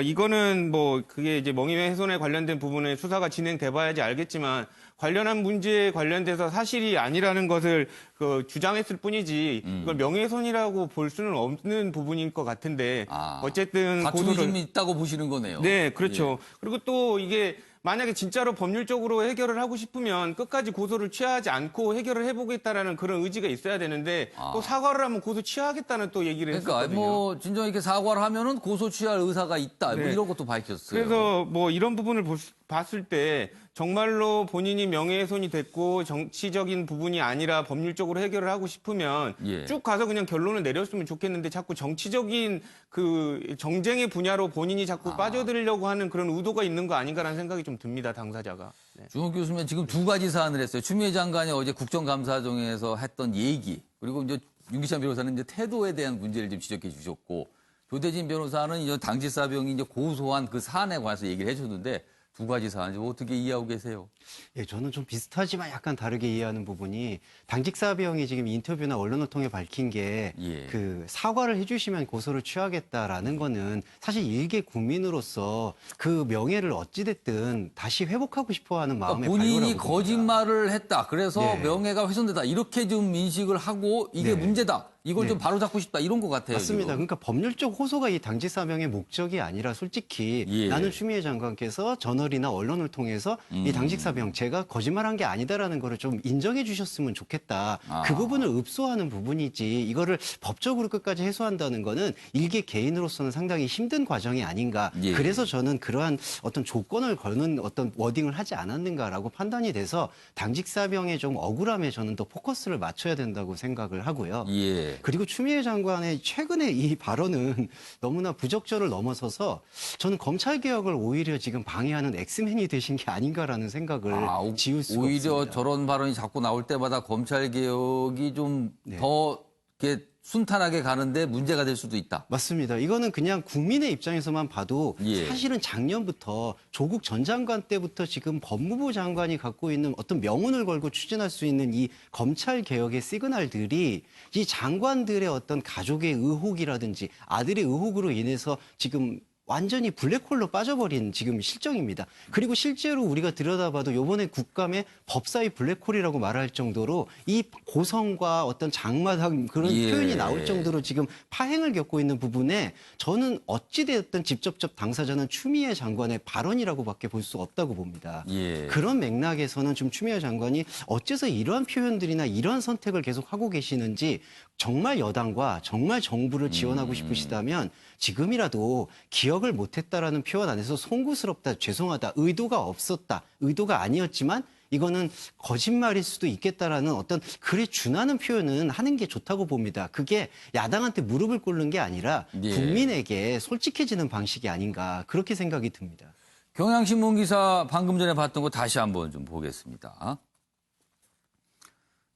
이거는 뭐 그게 이제 명예훼손에 관련된 부분에 수사가 진행돼 봐야지 알겠지만 관련한 문제에 관련돼서 사실이 아니라는 것을 그 주장했을 뿐이지 이걸 명예훼손이라고 볼 수는 없는 부분일 것 같은데 어쨌든 다툼이 좀 있다고 보시는 거네요. 네, 그렇죠. 예. 그리고 또 이게 만약에 진짜로 법률적으로 해결을 하고 싶으면 끝까지 고소를 취하지 않고 해결을 해보겠다라는 그런 의지가 있어야 되는데 또 사과를 하면 고소 취하겠다는 또 얘기를 그러니까 했었거든요. 뭐 진정 이렇게 사과를 하면은 고소 취할 의사가 있다, 뭐 네. 이런 것도 밝혔어요. 그래서 뭐 이런 부분을 봤을 때 정말로 본인이 명예훼손이 됐고 정치적인 부분이 아니라 법률적으로 해결을 하고 싶으면 예. 쭉 가서 그냥 결론을 내렸으면 좋겠는데 자꾸 정치적인 그 정쟁의 분야로 본인이 자꾸 빠져들려고 하는 그런 의도가 있는 거 아닌가라는 생각이 좀 듭니다, 당사자가. 네. 주홍 교수님 지금 두 가지 사안을 했어요. 추미애 장관이 어제 국정감사정에서 했던 얘기, 그리고 이제 윤기찬 변호사는 이제 태도에 대한 문제를 좀 지적해 주셨고, 조대진 변호사는 이제 당직사병이 이제 고소한 그 사안에 관해서 얘기를 해줬는데 두 가지 사안 좀 어떻게 이해하고 계세요? 예, 저는 좀 비슷하지만 약간 다르게 이해하는 부분이 당직 사병이 지금 인터뷰나 언론을 통해 밝힌 게 그 사과를 해주시면 고소를 취하겠다라는 거는 사실 일개 국민으로서 그 명예를 어찌됐든 다시 회복하고 싶어하는 마음의 그러니까 본인이 발로라고 봅니다. 거짓말을 했다. 그래서 예. 명예가 훼손됐다. 이렇게 좀 인식을 하고 이게 네. 문제다. 이걸 네. 좀 바로잡고 싶다. 이런 것 같아요. 맞습니다. 지금. 그러니까 법률적 호소가 이 당직 사병의 목적이 아니라 솔직히 예. 나는 추미애 장관께서 저널이나 언론을 통해서 이 당직 사병 제가 거짓말한 게 아니다라는 거를 좀 인정해 주셨으면 좋겠다. 그 부분을 읍소하는 부분이지 이거를 법적으로 끝까지 해소한다는 거는 일개 개인으로서는 상당히 힘든 과정이 아닌가. 예. 그래서 저는 그러한 어떤 조건을 거는 어떤 워딩을 하지 않았는가라고 판단이 돼서 당직 사병의 좀 억울함에 저는 더 포커스를 맞춰야 된다고 생각을 하고요. 예. 그리고 추미애 장관의 최근에 이 발언은 너무나 부적절을 넘어서서 저는 검찰개혁을 오히려 지금 방해하는 엑스맨이 되신 게 아닌가라는 생각을 지울 수가 오히려 없습니다. 저런 발언이 자꾸 나올 때마다 검찰 개혁이 좀 더 이렇게 순탄하게 가는데 문제가 될 수도 있다. 맞습니다. 이거는 그냥 국민의 입장에서만 봐도 예. 사실은 작년부터 조국 전 장관 때부터 지금 법무부 장관이 갖고 있는 어떤 명운을 걸고 추진할 수 있는 이 검찰 개혁의 시그널들이 이 장관들의 어떤 가족의 의혹이라든지 아들의 의혹으로 인해서 지금 완전히 블랙홀로 빠져버린 지금 실정입니다. 그리고 실제로 우리가 들여다봐도 이번에 국감에 법사위 블랙홀이라고 말할 정도로 이 고성과 어떤 장마당 그런 예. 표현이 나올 정도로 지금 파행을 겪고 있는 부분에 저는 어찌되었든 직접적 당사자는 추미애 장관의 발언이라고밖에 볼 수 없다고 봅니다. 예. 그런 맥락에서는 좀 추미애 장관이 어째서 이러한 표현들이나 이러한 선택을 계속 하고 계시는지 정말 여당과 정말 정부를 지원하고 싶으시다면 지금이라도 기억을 못했다라는 표현 안에서 송구스럽다, 죄송하다, 의도가 없었다, 의도가 아니었지만 이거는 거짓말일 수도 있겠다라는 어떤 글에 준하는 표현은 하는 게 좋다고 봅니다. 그게 야당한테 무릎을 꿇는 게 아니라 예. 국민에게 솔직해지는 방식이 아닌가 그렇게 생각이 듭니다. 경향신문 기사 방금 전에 봤던 거 다시 한번 좀 보겠습니다.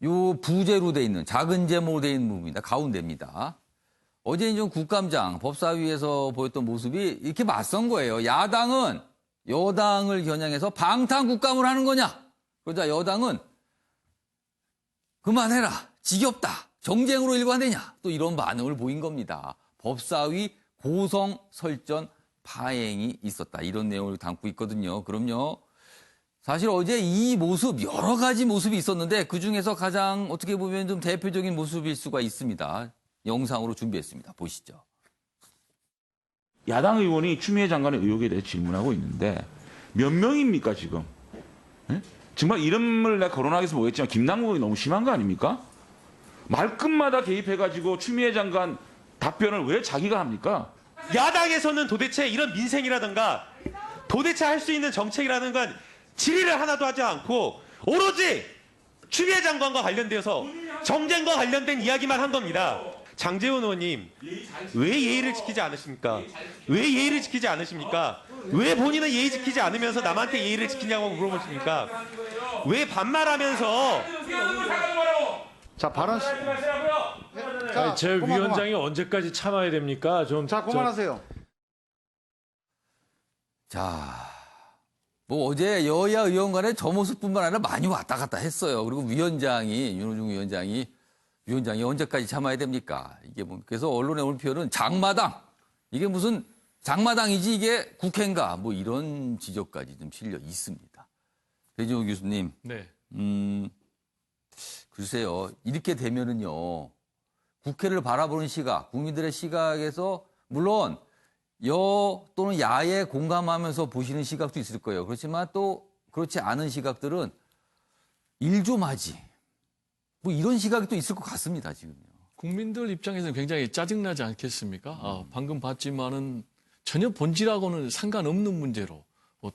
요 부제로 돼 있는 작은 제목으로 돼 있는 부분입니다. 가운데입니다. 어제 좀 국감장 법사위에서 보였던 모습이 이렇게 맞선 거예요. 야당은 여당을 겨냥해서 방탄 국감을 하는 거냐? 그러자 여당은 그만해라. 지겹다. 정쟁으로 일관되냐? 또 이런 반응을 보인 겁니다. 법사위 고성 설전 파행이 있었다. 이런 내용을 담고 있거든요. 그럼요. 사실 어제 이 모습 여러 가지 모습이 있었는데 그중에서 가장 어떻게 보면 좀 대표적인 모습일 수가 있습니다. 영상으로 준비했습니다. 보시죠. 야당 의원이 추미애 장관의 의혹에 대해 질문하고 있는데 몇 명입니까 지금? 예? 정말 이름을 내가 거론하기 위해서 모르겠지만 김남국이 너무 심한 거 아닙니까? 말끝마다 개입해가지고 추미애 장관 답변을 왜 자기가 합니까? 야당에서는 도대체 이런 민생이라든가 도대체 할 수 있는 정책이라는 건 질의를 하나도 하지 않고 오로지 추미애 장관과 관련되어서 정쟁과 관련된 이야기만 한 겁니다. 장재원 의원님 왜 예의를 지키지 않으십니까? 왜 예의를 지키지 않으십니까? 왜 본인은 예의 지키지 않으면서 남한테 예의를 지키냐고 물어보십니까? 왜 반말하면서 자 발언 아니, 제 위원장이 언제까지 참아야 됩니까? 자 그만하세요. 자, 뭐 어제 여야 의원 간에 저 모습뿐만 아니라 많이 왔다 갔다 했어요. 그리고 윤호중 위원장이 언제까지 참아야 됩니까? 이게 뭐 그래서 언론의 오늘 표현은 장마당. 이게 무슨 장마당이지 이게 국회인가? 뭐 이런 지적까지 좀 실려 있습니다. 배종우 교수님. 네. 글쎄요. 이렇게 되면은요. 국회를 바라보는 시각, 국민들의 시각에서 물론 여 또는 야에 공감하면서 보시는 시각도 있을 거예요. 그렇지만 또 그렇지 않은 시각들은 일 좀 하지. 뭐 이런 시각이 또 있을 것 같습니다, 지금요. 국민들 입장에서는 굉장히 짜증나지 않겠습니까? 방금 봤지만은 전혀 본질하고는 상관없는 문제로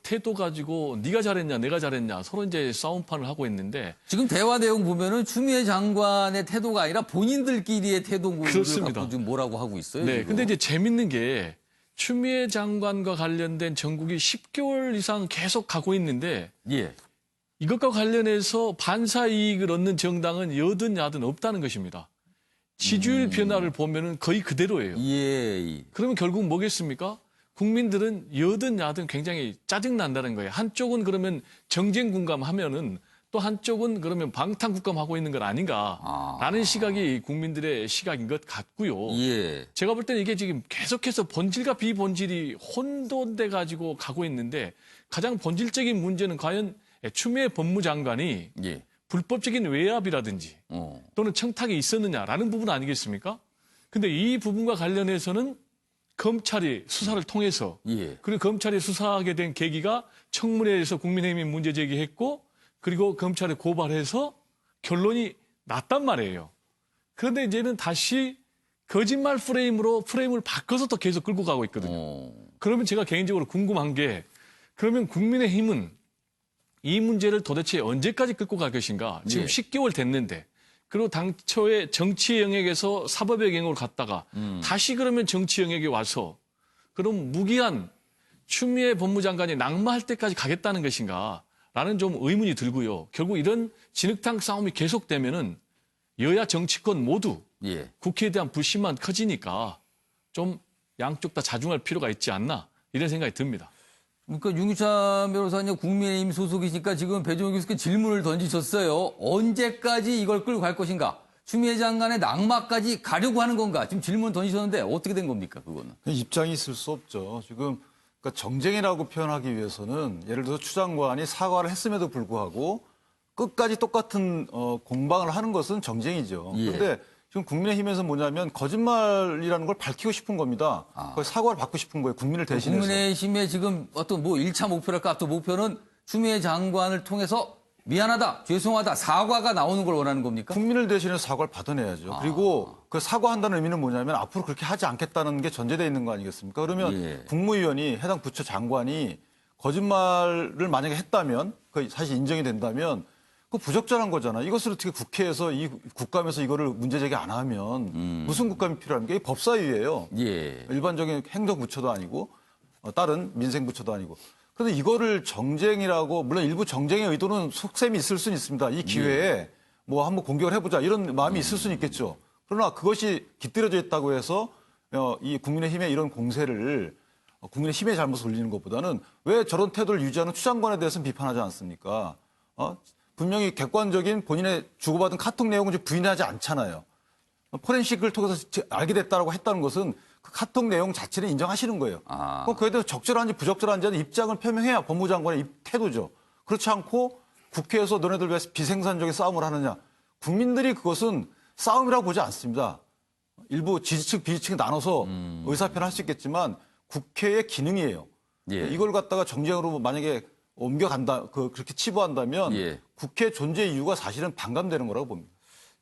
태도 가지고 네가 잘했냐 내가 잘했냐 서로 이제 싸움판을 하고 있는데 지금 대화 내용 보면은 추미애 장관의 태도가 아니라 본인들끼리의 태도를 갖고 좀 뭐라고 하고 있어요. 네, 지금. 근데 이제 재밌는 게 추미애 장관과 관련된 전국이 10개월 이상 계속 가고 있는데 예. 이것과 관련해서 반사 이익을 얻는 정당은 여든 야든 없다는 것입니다. 지지율 변화를 보면은 거의 그대로예요. 예. 그러면 결국 뭐겠습니까? 국민들은 여든 야든 굉장히 짜증난다는 거예요. 한쪽은 그러면 정쟁 군감하면은 또 한쪽은 그러면 방탄 국감하고 있는 건 아닌가라는 시각이 국민들의 시각인 것 같고요. 예. 제가 볼 때는 이게 지금 계속해서 본질과 비본질이 혼돈돼 가지고 가고 있는데 가장 본질적인 문제는 과연 추미애 법무장관이 예. 불법적인 외압이라든지 또는 청탁이 있었느냐라는 부분 아니겠습니까? 근데 이 부분과 관련해서는 검찰이 수사를 통해서 그리고 검찰이 수사하게 된 계기가 청문회에서 국민의힘이 문제 제기했고 그리고 검찰에 고발해서 결론이 났단 말이에요. 그런데 이제는 다시 거짓말 프레임을 바꿔서 또 계속 끌고 가고 있거든요. 그러면 제가 개인적으로 궁금한 게 그러면 국민의힘은 이 문제를 도대체 언제까지 끌고 갈 것인가? 지금 10개월 됐는데 그리고 당초에 정치 영역에서 사법의 영역으로 갔다가 다시 그러면 정치 영역에 와서 그럼 무기한 추미애 법무장관이 낙마할 때까지 가겠다는 것인가? 라는 좀 의문이 들고요. 결국 이런 진흙탕 싸움이 계속되면은 여야 정치권 모두 국회에 대한 불신만 커지니까 좀 양쪽 다 자중할 필요가 있지 않나 이런 생각이 듭니다. 그러니까 윤유찬 변호사님 국민의힘 소속이시니까 지금 배종우 교수께 질문을 던지셨어요. 언제까지 이걸 끌고 갈 것인가? 추미애 장관의 낙마까지 가려고 하는 건가? 지금 질문 던지셨는데 어떻게 된 겁니까? 그거는. 입장이 있을 수 없죠. 지금 그러니까 정쟁이라고 표현하기 위해서는 예를 들어서 추 장관이 사과를 했음에도 불구하고 끝까지 똑같은 공방을 하는 것은 정쟁이죠. 그런데 지금 국민의힘에서 뭐냐면 거짓말이라는 걸 밝히고 싶은 겁니다. 사과를 받고 싶은 거예요. 국민을 대신해서. 국민의힘의 지금 어떤 뭐 1차 목표랄까 또 목표는 추미애 장관을 통해서 미안하다, 죄송하다, 사과가 나오는 걸 원하는 겁니까? 국민을 대신해서 사과를 받아내야죠. 그리고 그 사과한다는 의미는 뭐냐면 앞으로 그렇게 하지 않겠다는 게 전제되어 있는 거 아니겠습니까? 그러면 국무위원이 해당 부처 장관이 거짓말을 만약에 했다면 그 사실 인정이 된다면 그 부적절한 거잖아. 이것을 어떻게 국회에서 이 국감에서 이거를 문제 제기 안 하면 무슨 국감이 필요합니까? 이게 법사위예요. 일반적인 행정부처도 아니고 다른 민생부처도 아니고. 그런데 이거를 정쟁이라고 물론 일부 정쟁의 의도는 속셈이 있을 수는 있습니다. 이 기회에 뭐 한번 공격을 해보자 이런 마음이 있을 수는 있겠죠. 그러나 그것이 깃들여져 있다고 해서 이 국민의힘의 이런 공세를 국민의힘의 잘못을 올리는 것보다는 왜 저런 태도를 유지하는 추 장관에 대해서는 비판하지 않습니까? 분명히 객관적인 본인의 주고받은 카톡 내용을 부인하지 않잖아요. 포렌식을 통해서 알게 됐다고 했다는 것은 그 카톡 내용 자체를 인정하시는 거예요. 그럼 그에 대해서 적절한지 부적절한지 입장을 표명해야 법무장관의 태도죠. 그렇지 않고 국회에서 너네들 왜 비생산적인 싸움을 하느냐. 국민들이 그것은 싸움이라고 보지 않습니다. 일부 지지층, 비지층 나눠서 의사표현할 수 있겠지만 국회의 기능이에요. 이걸 갖다가 정쟁으로 만약에 옮겨간다, 그렇게 치부한다면 국회 존재 이유가 사실은 반감되는 거라고 봅니다.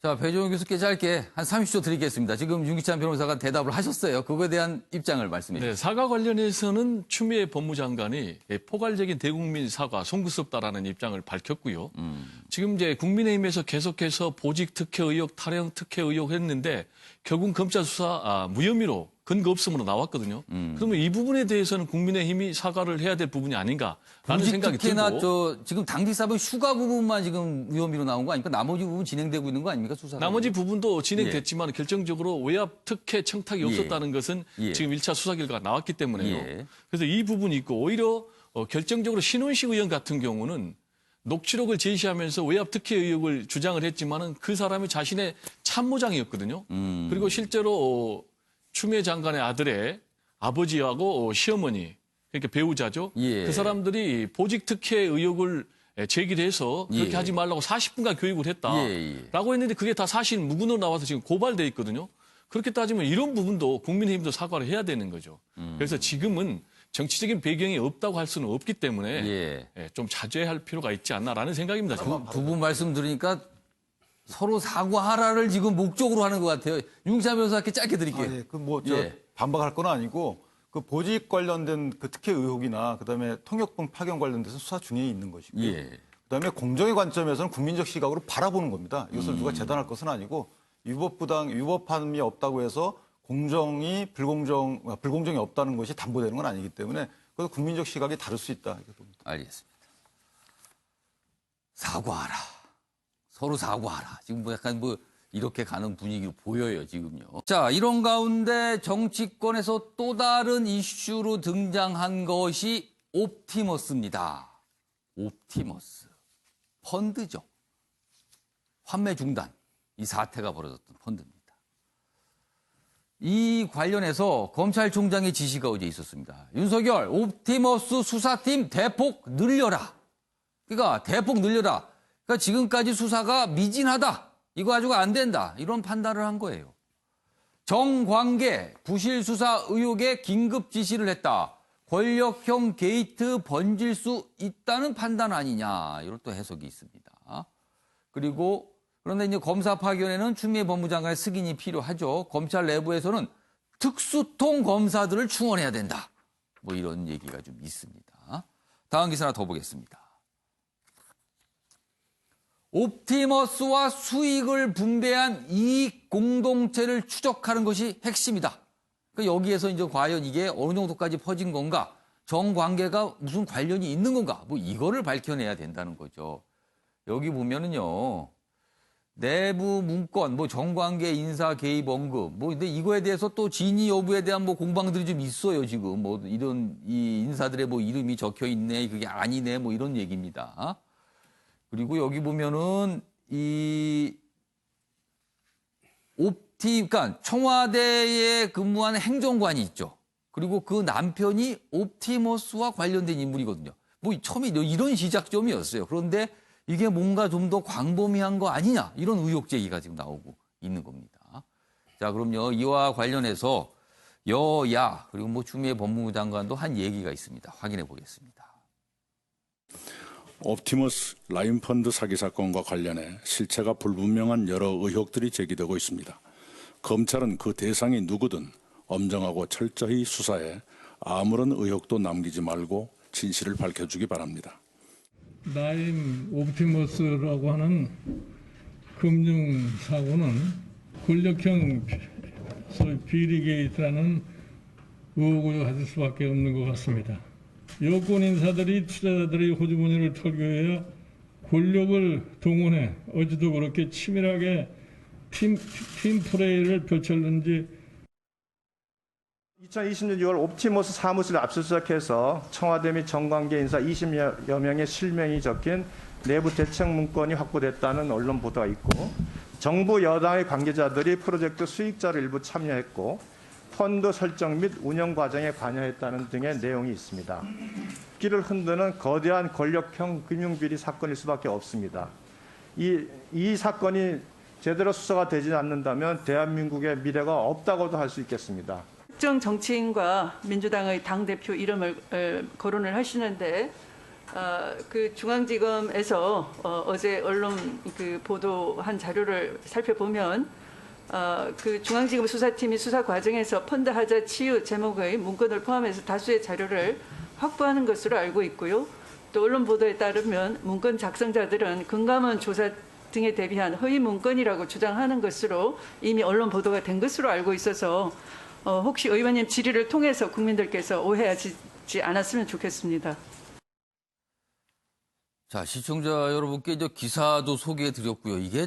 자, 배종원 교수께 짧게 한 30초 드리겠습니다. 지금 윤기찬 변호사가 대답을 하셨어요. 그거에 대한 입장을 말씀해 주세요. 네, 사과 관련해서는 추미애 법무장관이 포괄적인 대국민 사과 송구스럽다라는 입장을 밝혔고요. 지금 이제 국민의힘에서 계속해서 보직 특혜 의혹, 탈영 특혜 의혹 했는데 결국 검찰 수사 무혐의로 근거 없음으로 나왔거든요. 그러면 이 부분에 대해서는 국민의힘이 사과를 해야 될 부분이 아닌가라는 생각이 특혜나 들고. 지금 당직사범 휴가 부분만 지금 무혐의로 나온 거 아닙니까? 나머지 부분 진행되고 있는 거 아닙니까? 수사가. 나머지 부분도 진행됐지만 결정적으로 외압 특혜 청탁이 없었다는 것은 지금 1차 수사 결과가 나왔기 때문에요. 그래서 이 부분이 있고 오히려 결정적으로 신원식 의원 같은 경우는 녹취록을 제시하면서 외압 특혜 의혹을 주장을 했지만은 그 사람이 자신의 참모장이었거든요. 그리고 실제로 추미애 장관의 아들의 아버지하고 시어머니, 그러니까 배우자죠. 그 사람들이 보직 특혜 의혹을 제기해서 그렇게 하지 말라고 40분간 교육을 했다라고 했는데 그게 다 사실 무근으로 나와서 지금 고발돼 있거든요. 그렇게 따지면 이런 부분도 국민의힘도 사과를 해야 되는 거죠. 그래서 지금은 정치적인 배경이 없다고 할 수는 없기 때문에 좀 자제할 필요가 있지 않나라는 생각입니다. 두 분 말씀 들으니까 서로 사과하라를 지금 목적으로 하는 것 같아요. 윤기찬 변호사께 짧게 드릴게요. 반박할 건 아니고 그 보직 관련된 그 특혜 의혹이나 그다음에 통역본 파견 관련돼서 수사 중에 있는 것이고요. 그다음에 공정의 관점에서는 국민적 시각으로 바라보는 겁니다. 이것을 누가 재단할 것은 아니고 위법함이 없다고 해서 불공정이 없다는 것이 담보되는 건 아니기 때문에 그래서 국민적 시각이 다를 수 있다 이렇게 봅니다. 알겠습니다. 사과하라. 서로 사과하라. 지금 약간 이렇게 가는 분위기로 보여요, 지금요. 자, 이런 가운데 정치권에서 또 다른 이슈로 등장한 것이 옵티머스입니다. 옵티머스. 펀드죠. 환매 중단. 이 사태가 벌어졌던 펀드입니다. 이 관련해서 검찰총장의 지시가 어제 있었습니다. 윤석열, 옵티머스 수사팀 대폭 늘려라. 그러니까 대폭 늘려라. 그러니까 지금까지 수사가 미진하다. 이거 가지고 안 된다. 이런 판단을 한 거예요. 정관계 부실 수사 의혹에 긴급 지시를 했다. 권력형 게이트 번질 수 있다는 판단 아니냐. 이런 또 해석이 있습니다. 그리고 그런데 이제 검사 파견에는 추미애 법무장관의 승인이 필요하죠. 검찰 내부에서는 특수통 검사들을 충원해야 된다. 뭐 이런 얘기가 좀 있습니다. 다음 기사 하나 더 보겠습니다. 옵티머스와 수익을 분배한 이익 공동체를 추적하는 것이 핵심이다. 그러니까 여기에서 이제 과연 이게 어느 정도까지 퍼진 건가? 정관계가 무슨 관련이 있는 건가? 뭐 이거를 밝혀내야 된다는 거죠. 여기 보면은요. 내부 문건, 뭐 정관계 인사 개입 언급, 뭐 근데 이거에 대해서 또 진위 여부에 대한 뭐 공방들이 좀 있어요, 지금. 뭐 이런 이 인사들의 뭐 이름이 적혀 있네, 그게 아니네, 뭐 이런 얘기입니다. 그리고 여기 보면은 그러니까 청와대에 근무하는 행정관이 있죠. 그리고 그 남편이 옵티머스와 관련된 인물이거든요. 뭐 처음에 이런 시작점이었어요. 그런데 이게 뭔가 좀 더 광범위한 거 아니냐 이런 의혹 제기가 지금 나오고 있는 겁니다. 자, 그럼요. 이와 관련해서 여야 그리고 뭐 추미애 법무부 장관도 한 얘기가 있습니다. 확인해 보겠습니다. 옵티머스 라인펀드 사기 사건과 관련해 실체가 불분명한 여러 의혹들이 제기되고 있습니다. 검찰은 그 대상이 누구든 엄정하고 철저히 수사해 아무런 의혹도 남기지 말고 진실을 밝혀주기 바랍니다. 라인 옵티머스라고 하는 금융사고는 권력형 소위 비리 게이트라는 의혹을 가질 수밖에 없는 것 같습니다. 여권 인사들이 투자자들의 호주머니를 털기 위해 권력을 동원해 어제도 그렇게 치밀하게 팀 플레이를 펼쳤는지 2020년 6월 옵티머스 사무실을 압수수색해서 청와대 및 정관계 인사 20여 명의 실명이 적힌 내부 대책 문건이 확보됐다는 언론 보도가 있고 정부 여당의 관계자들이 프로젝트 수익자를 일부 참여했고 펀드 설정 및 운영 과정에 관여했다는 등의 내용이 있습니다. 기를 흔드는 거대한 권력형 금융비리 사건일 수밖에 없습니다. 이 사건이 제대로 수사가 되지 않는다면 대한민국의 미래가 없다고도 할 수 있겠습니다. 특정 정치인과 민주당의 당대표 이름을 거론을 하시는데 그 중앙지검에서 어제 언론 그 보도한 자료를 살펴보면 그 중앙지검 수사팀이 수사 과정에서 펀드 하자 치유 제목의 문건을 포함해서 다수의 자료를 확보하는 것으로 알고 있고요. 또 언론 보도에 따르면 문건 작성자들은 금감원 조사 등에 대비한 허위 문건이라고 주장하는 것으로 이미 언론 보도가 된 것으로 알고 있어서 혹시 의원님 질의를 통해서 국민들께서 오해하지 않았으면 좋겠습니다. 자, 시청자 여러분께 이제 기사도 소개해 드렸고요. 이게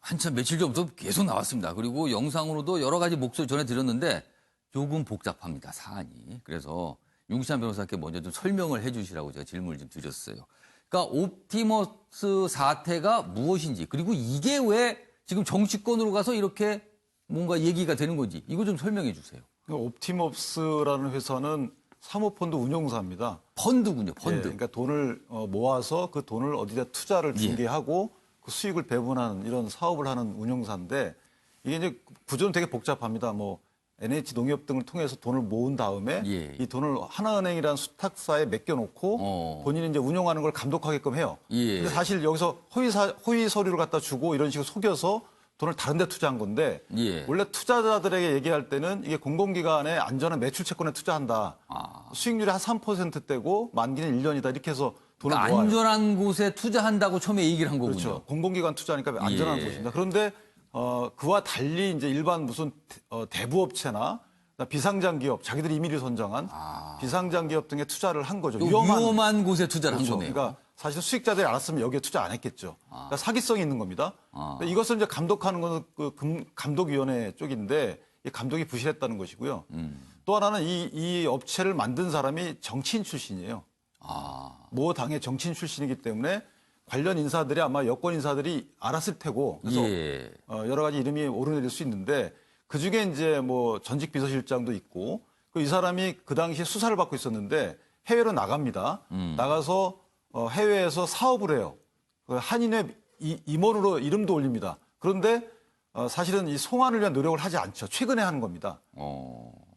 한참 며칠 전부터 계속 나왔습니다. 그리고 영상으로도 여러 가지 목소리 전해드렸는데 조금 복잡합니다, 사안이. 그래서 윤기찬 변호사께 먼저 좀 설명을 해 주시라고 제가 질문을 좀 드렸어요. 그러니까 옵티머스 사태가 무엇인지, 그리고 이게 왜 지금 정치권으로 가서 이렇게 뭔가 얘기가 되는 건지 이거 좀 설명해 주세요. 옵티머스라는 회사는 사모펀드 운용사입니다. 펀드군요, 펀드. 예, 그러니까 돈을 모아서 그 돈을 어디다 투자를 중개하고 그 수익을 배분하는 이런 사업을 하는 운용사인데 이게 이제 구조는 되게 복잡합니다. 뭐 NH농협 등을 통해서 돈을 모은 다음에 이 돈을 하나은행이라는 수탁사에 맡겨놓고 본인이 이제 운용하는 걸 감독하게끔 해요. 근데 사실 여기서 허위 서류를 갖다 주고 이런 식으로 속여서 돈을 다른 데 투자한 건데 원래 투자자들에게 얘기할 때는 이게 공공기관에 안전한 매출 채권에 투자한다. 수익률이 한 3%대고 만기는 1년이다. 이렇게 해서 돈을 그러니까 모아요. 안전한 곳에 투자한다고 처음에 얘기를 한 거군요. 그렇죠. 공공기관 투자하니까 안전한 곳입니다. 그런데 그와 달리 이제 일반 무슨 대부업체나 비상장 기업, 자기들이 임의를 선정한 비상장 기업 등에 투자를 한 거죠. 위험한 곳에 투자를 그렇죠. 한 거네요. 그러니까 사실 수익자들이 알았으면 여기에 투자 안 했겠죠. 그러니까 사기성이 있는 겁니다. 이것을 이제 감독하는 것은 그 감독위원회 쪽인데 이 감독이 부실했다는 것이고요. 또 하나는 이 업체를 만든 사람이 정치인 출신이에요. 모 당의 정치인 출신이기 때문에 관련 인사들이 아마 여권 인사들이 알았을 테고 그래서 여러 가지 이름이 오르내릴 수 있는데 그 중에 이제 뭐 전직 비서실장도 있고 이 사람이 그 당시에 수사를 받고 있었는데 해외로 나갑니다. 나가서 해외에서 사업을 해요. 한인회 임원으로 이름도 올립니다. 그런데 사실은 이 송환을 위한 노력을 하지 않죠. 최근에 하는 겁니다.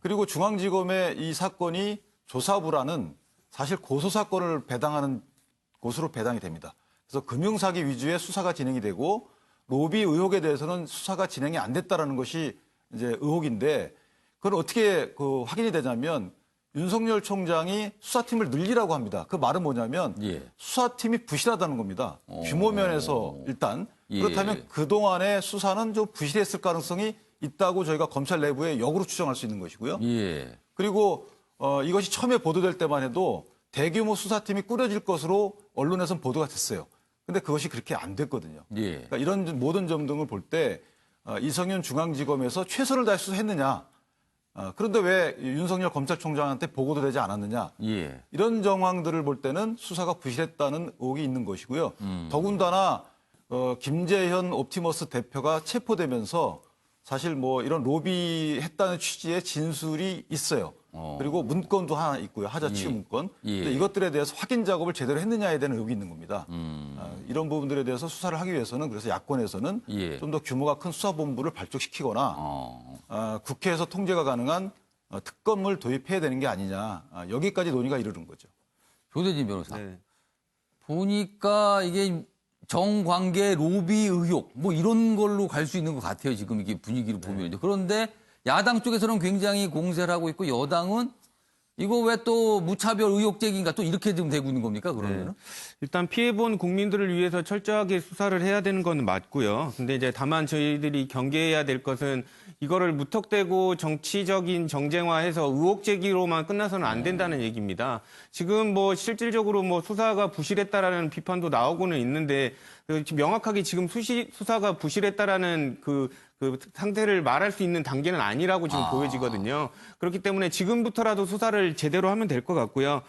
그리고 중앙지검의 이 사건이 조사부라는 사실 고소사건을 배당하는 곳으로 배당이 됩니다. 그래서 금융사기 위주의 수사가 진행이 되고 로비 의혹에 대해서는 수사가 진행이 안 됐다라는 것이 이제 의혹인데 그걸 어떻게 확인이 되냐면 윤석열 총장이 수사팀을 늘리라고 합니다. 그 말은 뭐냐면 수사팀이 부실하다는 겁니다. 규모 면에서 일단 그렇다면 그동안의 수사는 좀 부실했을 가능성이 있다고 저희가 검찰 내부에 역으로 추정할 수 있는 것이고요. 그리고 이것이 처음에 보도될 때만 해도 대규모 수사팀이 꾸려질 것으로 언론에서는 보도가 됐어요. 근데 그것이 그렇게 안 됐거든요. 그러니까 이런 모든 점 등을 볼 때 이성윤 중앙지검에서 최선을 다해 수사했느냐. 그런데 왜 윤석열 검찰총장한테 보고도 되지 않았느냐. 이런 정황들을 볼 때는 수사가 부실했다는 의혹이 있는 것이고요. 더군다나 김재현 옵티머스 대표가 체포되면서 사실 뭐 이런 로비했다는 취지의 진술이 있어요. 그리고 문건도 하나 있고요. 하자 치유 문건. 근데 이것들에 대해서 확인 작업을 제대로 했느냐에 대한 의혹이 있는 겁니다. 이런 부분들에 대해서 수사를 하기 위해서는 그래서 야권에서는 좀 더 규모가 큰 수사본부를 발족시키거나 국회에서 통제가 가능한 특검을 도입해야 되는 게 아니냐. 여기까지 논의가 이르는 거죠. 조대진 변호사. 보니까 이게 정관계 로비 의혹 뭐 이런 걸로 갈 수 있는 것 같아요. 지금 이게 분위기를 보면. 그런데 야당 쪽에서는 굉장히 공세를 하고 있고 여당은 이거 왜 또 무차별 의혹 제기인가 또 이렇게 좀 되고 있는 겁니까? 그러면은? 일단 피해본 국민들을 위해서 철저하게 수사를 해야 되는 건 맞고요. 근데 이제 다만 저희들이 경계해야 될 것은 이거를 무턱대고 정치적인 정쟁화해서 의혹 제기로만 끝나서는 안 된다는 얘기입니다. 지금 뭐 실질적으로 뭐 수사가 부실했다라는 비판도 나오고는 있는데 명확하게 지금 수사가 부실했다라는 그 상태를 말할 수 있는 단계는 아니라고 지금 보여지거든요. 그렇기 때문에 지금부터라도 수사를 제대로 하면 될 것 같고요.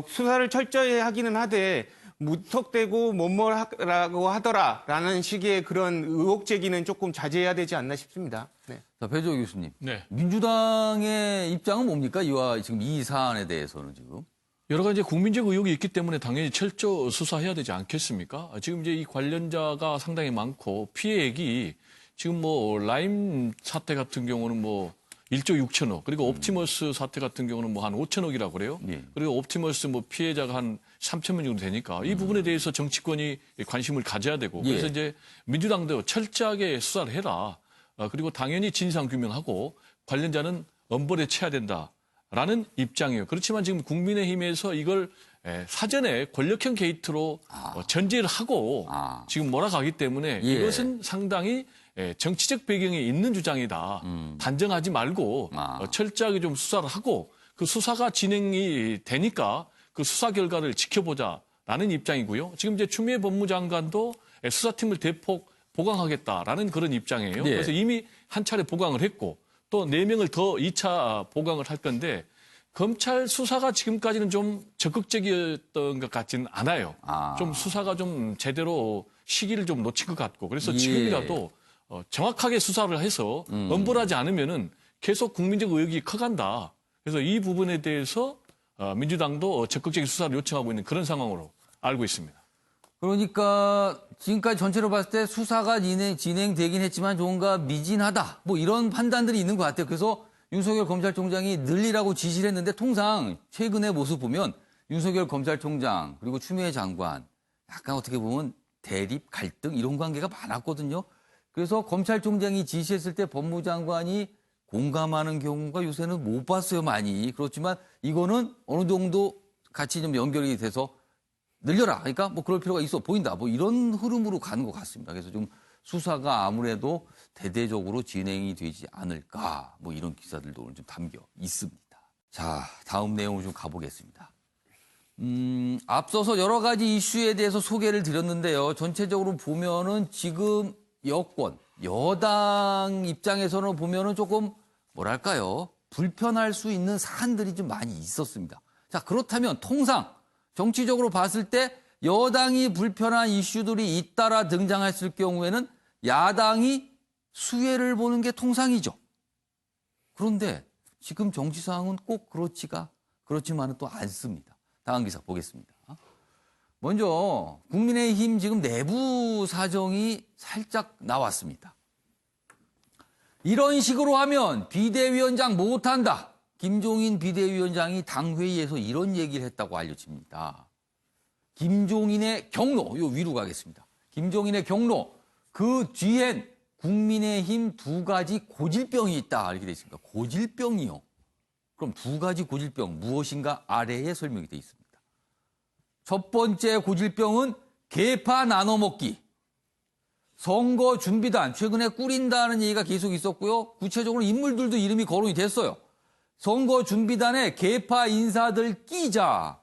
수사를 철저히 하기는 하되 무턱대고 뭐라고 하더라라는 식의 그런 의혹 제기는 조금 자제해야 되지 않나 싶습니다. 네. 자, 배종희 교수님. 민주당의 입장은 뭡니까? 이와 지금 이 사안에 대해서는 지금. 여러 가지 국민적 의혹이 있기 때문에 당연히 철저 수사해야 되지 않겠습니까? 지금 이제 이 관련자가 상당히 많고 피해액이 지금 뭐 라임 사태 같은 경우는 뭐 1조 6천억. 그리고 옵티머스 사태 같은 경우는 뭐 한 5천억이라고 그래요. 그리고 옵티머스 뭐 피해자가 한 3천 명 정도 되니까 이 부분에 대해서 정치권이 관심을 가져야 되고 그래서 이제 민주당도 철저하게 수사를 해라. 그리고 당연히 진상 규명하고 관련자는 엄벌에 처해야 된다라는 입장이에요. 그렇지만 지금 국민의힘에서 이걸 사전에 권력형 게이트로 전제를 하고 지금 몰아가기 때문에 이것은 상당히 정치적 배경이 있는 주장이다. 단정하지 말고 철저하게 좀 수사를 하고 그 수사가 진행이 되니까 그 수사 결과를 지켜보자라는 입장이고요. 지금 이제 추미애 법무장관도 수사팀을 대폭 보강하겠다라는 그런 입장이에요. 그래서 이미 한 차례 보강을 했고 또 4명을 더 2차 보강을 할 건데 검찰 수사가 지금까지는 좀 적극적이었던 것 같지는 않아요. 좀 수사가 좀 제대로 시기를 좀 놓친 것 같고 그래서 지금이라도 정확하게 수사를 해서 엄벌하지 않으면은 계속 국민적 의혹이 커간다. 그래서 이 부분에 대해서 민주당도 적극적인 수사를 요청하고 있는 그런 상황으로 알고 있습니다. 그러니까 지금까지 전체로 봤을 때 수사가 진행되긴 했지만 뭔가 미진하다. 뭐 이런 판단들이 있는 것 같아요. 그래서 윤석열 검찰총장이 늘리라고 지시를 했는데 통상 최근의 모습 보면 윤석열 검찰총장 그리고 추미애 장관 약간 어떻게 보면 대립, 갈등 이런 관계가 많았거든요. 그래서 검찰총장이 지시했을 때 법무장관이 공감하는 경우가 요새는 못 봤어요, 많이. 그렇지만 이거는 어느 정도 같이 좀 연결이 돼서 늘려라. 그러니까 뭐 그럴 필요가 있어 보인다. 뭐 이런 흐름으로 가는 것 같습니다. 그래서 좀 수사가 아무래도 대대적으로 진행이 되지 않을까. 뭐 이런 기사들도 오늘 좀 담겨 있습니다. 자, 다음 내용을 좀 가보겠습니다. 앞서서 여러 가지 이슈에 대해서 소개를 드렸는데요. 전체적으로 보면은 지금 여당 입장에서는 보면은 조금 뭐랄까요. 불편할 수 있는 사안들이 좀 많이 있었습니다. 자, 그렇다면 통상 정치적으로 봤을 때 여당이 불편한 이슈들이 잇따라 등장했을 경우에는 야당이 수혜를 보는 게 통상이죠. 그런데 지금 정치 상황은 꼭 그렇지만은 또 않습니다. 다음 기사 보겠습니다. 먼저 국민의힘 지금 내부 사정이 살짝 나왔습니다. 이런 식으로 하면 비대위원장 못한다. 김종인 비대위원장이 당회의에서 이런 얘기를 했다고 알려집니다. 김종인의 경로, 요 위로 가겠습니다. 김종인의 경로, 그 뒤엔 국민의힘 2가지 고질병이 있다. 이렇게 돼 있습니다. 고질병이요. 그럼 2가지 고질병 무엇인가 아래에 설명이 돼 있습니다. 첫 번째 고질병은 계파 나눠먹기. 선거 준비단, 최근에 꾸린다는 얘기가 계속 있었고요. 구체적으로 인물들도 이름이 거론이 됐어요. 선거 준비단에 계파 인사들 끼자.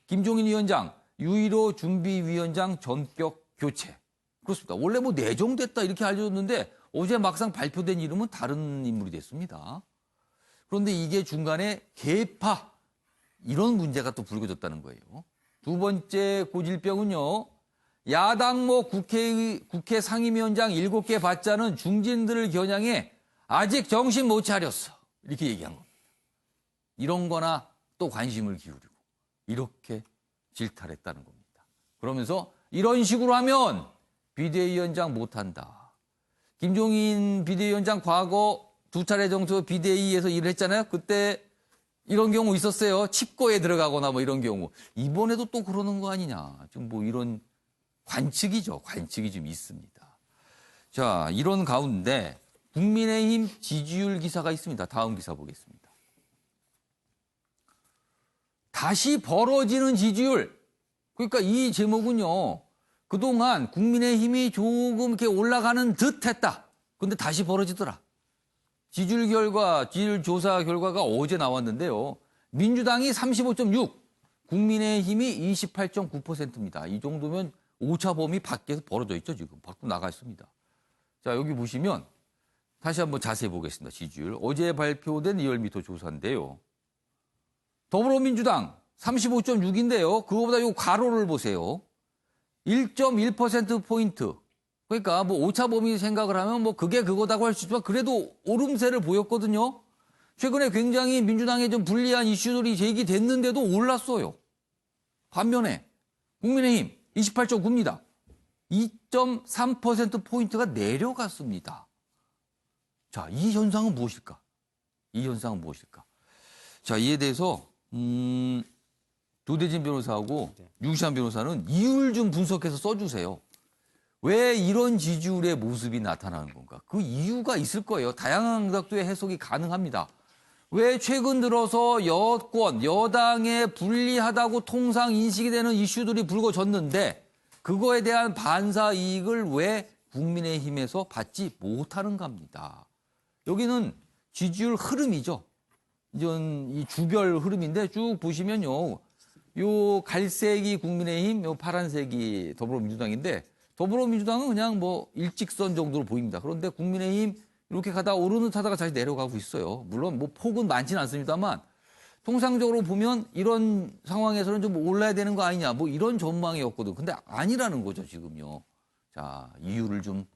김종인 위원장, 유일호 준비위원장 전격 교체. 그렇습니다. 원래 뭐 내정됐다 이렇게 알려졌는데 어제 막상 발표된 이름은 다른 인물이 됐습니다. 그런데 이게 중간에 계파 이런 문제가 또 불거졌다는 거예요. 두 번째 고질병은요. 야당 국회 상임위원장 7개 받자는 중진들을 겨냥해 아직 정신 못 차렸어. 이렇게 얘기한 겁니다. 이런 거나 또 관심을 기울이고 이렇게 질타했다는 겁니다. 그러면서 이런 식으로 하면 비대위원장 못한다. 김종인 비대위원장 과거 2차례 정도 비대위에서 일을 했잖아요. 그때 이런 경우 있었어요. 칩거에 들어가거나 뭐 이런 경우. 이번에도 또 그러는 거 아니냐. 좀 뭐 이런 관측이죠. 관측이 좀 있습니다. 자, 이런 가운데 국민의힘 지지율 기사가 있습니다. 다음 기사 보겠습니다. 다시 벌어지는 지지율. 그러니까 이 제목은요. 그동안 국민의힘이 조금 이렇게 올라가는 듯 했다. 근데 다시 벌어지더라. 지지율 조사 결과가 어제 나왔는데요. 민주당이 35.6, 국민의힘이 28.9%입니다. 이 정도면 오차 범위 밖에서 벌어져 있죠, 지금. 밖으로 나가 있습니다. 자, 여기 보시면 다시 한번 자세히 보겠습니다. 지지율. 어제 발표된 리얼미터 조사인데요. 더불어민주당 35.6인데요. 그거보다 요 가로를 보세요. 1.1%포인트. 그러니까 뭐 오차 범위 생각을 하면 뭐 그게 그거다고 할 수 있지만 그래도 오름세를 보였거든요. 최근에 굉장히 민주당에 좀 불리한 이슈들이 제기됐는데도 올랐어요. 반면에 국민의힘 28.9입니다. 2.3%포인트가 내려갔습니다. 자, 이 현상은 무엇일까? 이 현상은 무엇일까? 자, 이에 대해서 조대진 변호사하고 유시환 변호사는 이유를 좀 분석해서 써주세요. 왜 이런 지지율의 모습이 나타나는 건가? 그 이유가 있을 거예요. 다양한 각도의 해석이 가능합니다. 왜 최근 들어서 여당에 불리하다고 통상 인식이 되는 이슈들이 불거졌는데 그거에 대한 반사 이익을 왜 국민의힘에서 받지 못하는 겁니다. 여기는 지지율 흐름이죠. 이전 이 주별 흐름인데 쭉 보시면요. 요 갈색이 국민의힘, 요 파란색이 더불어민주당인데 더불어민주당은 그냥 뭐 일직선 정도로 보입니다. 그런데 국민의힘 이렇게 가다 오르는 하다가 다시 내려가고 있어요. 물론 뭐 폭은 많지는 않습니다만 통상적으로 보면 이런 상황에서는 좀 올라야 되는 거 아니냐 뭐 이런 전망이었거든. 근데 아니라는 거죠 지금요. 자, 이유를 좀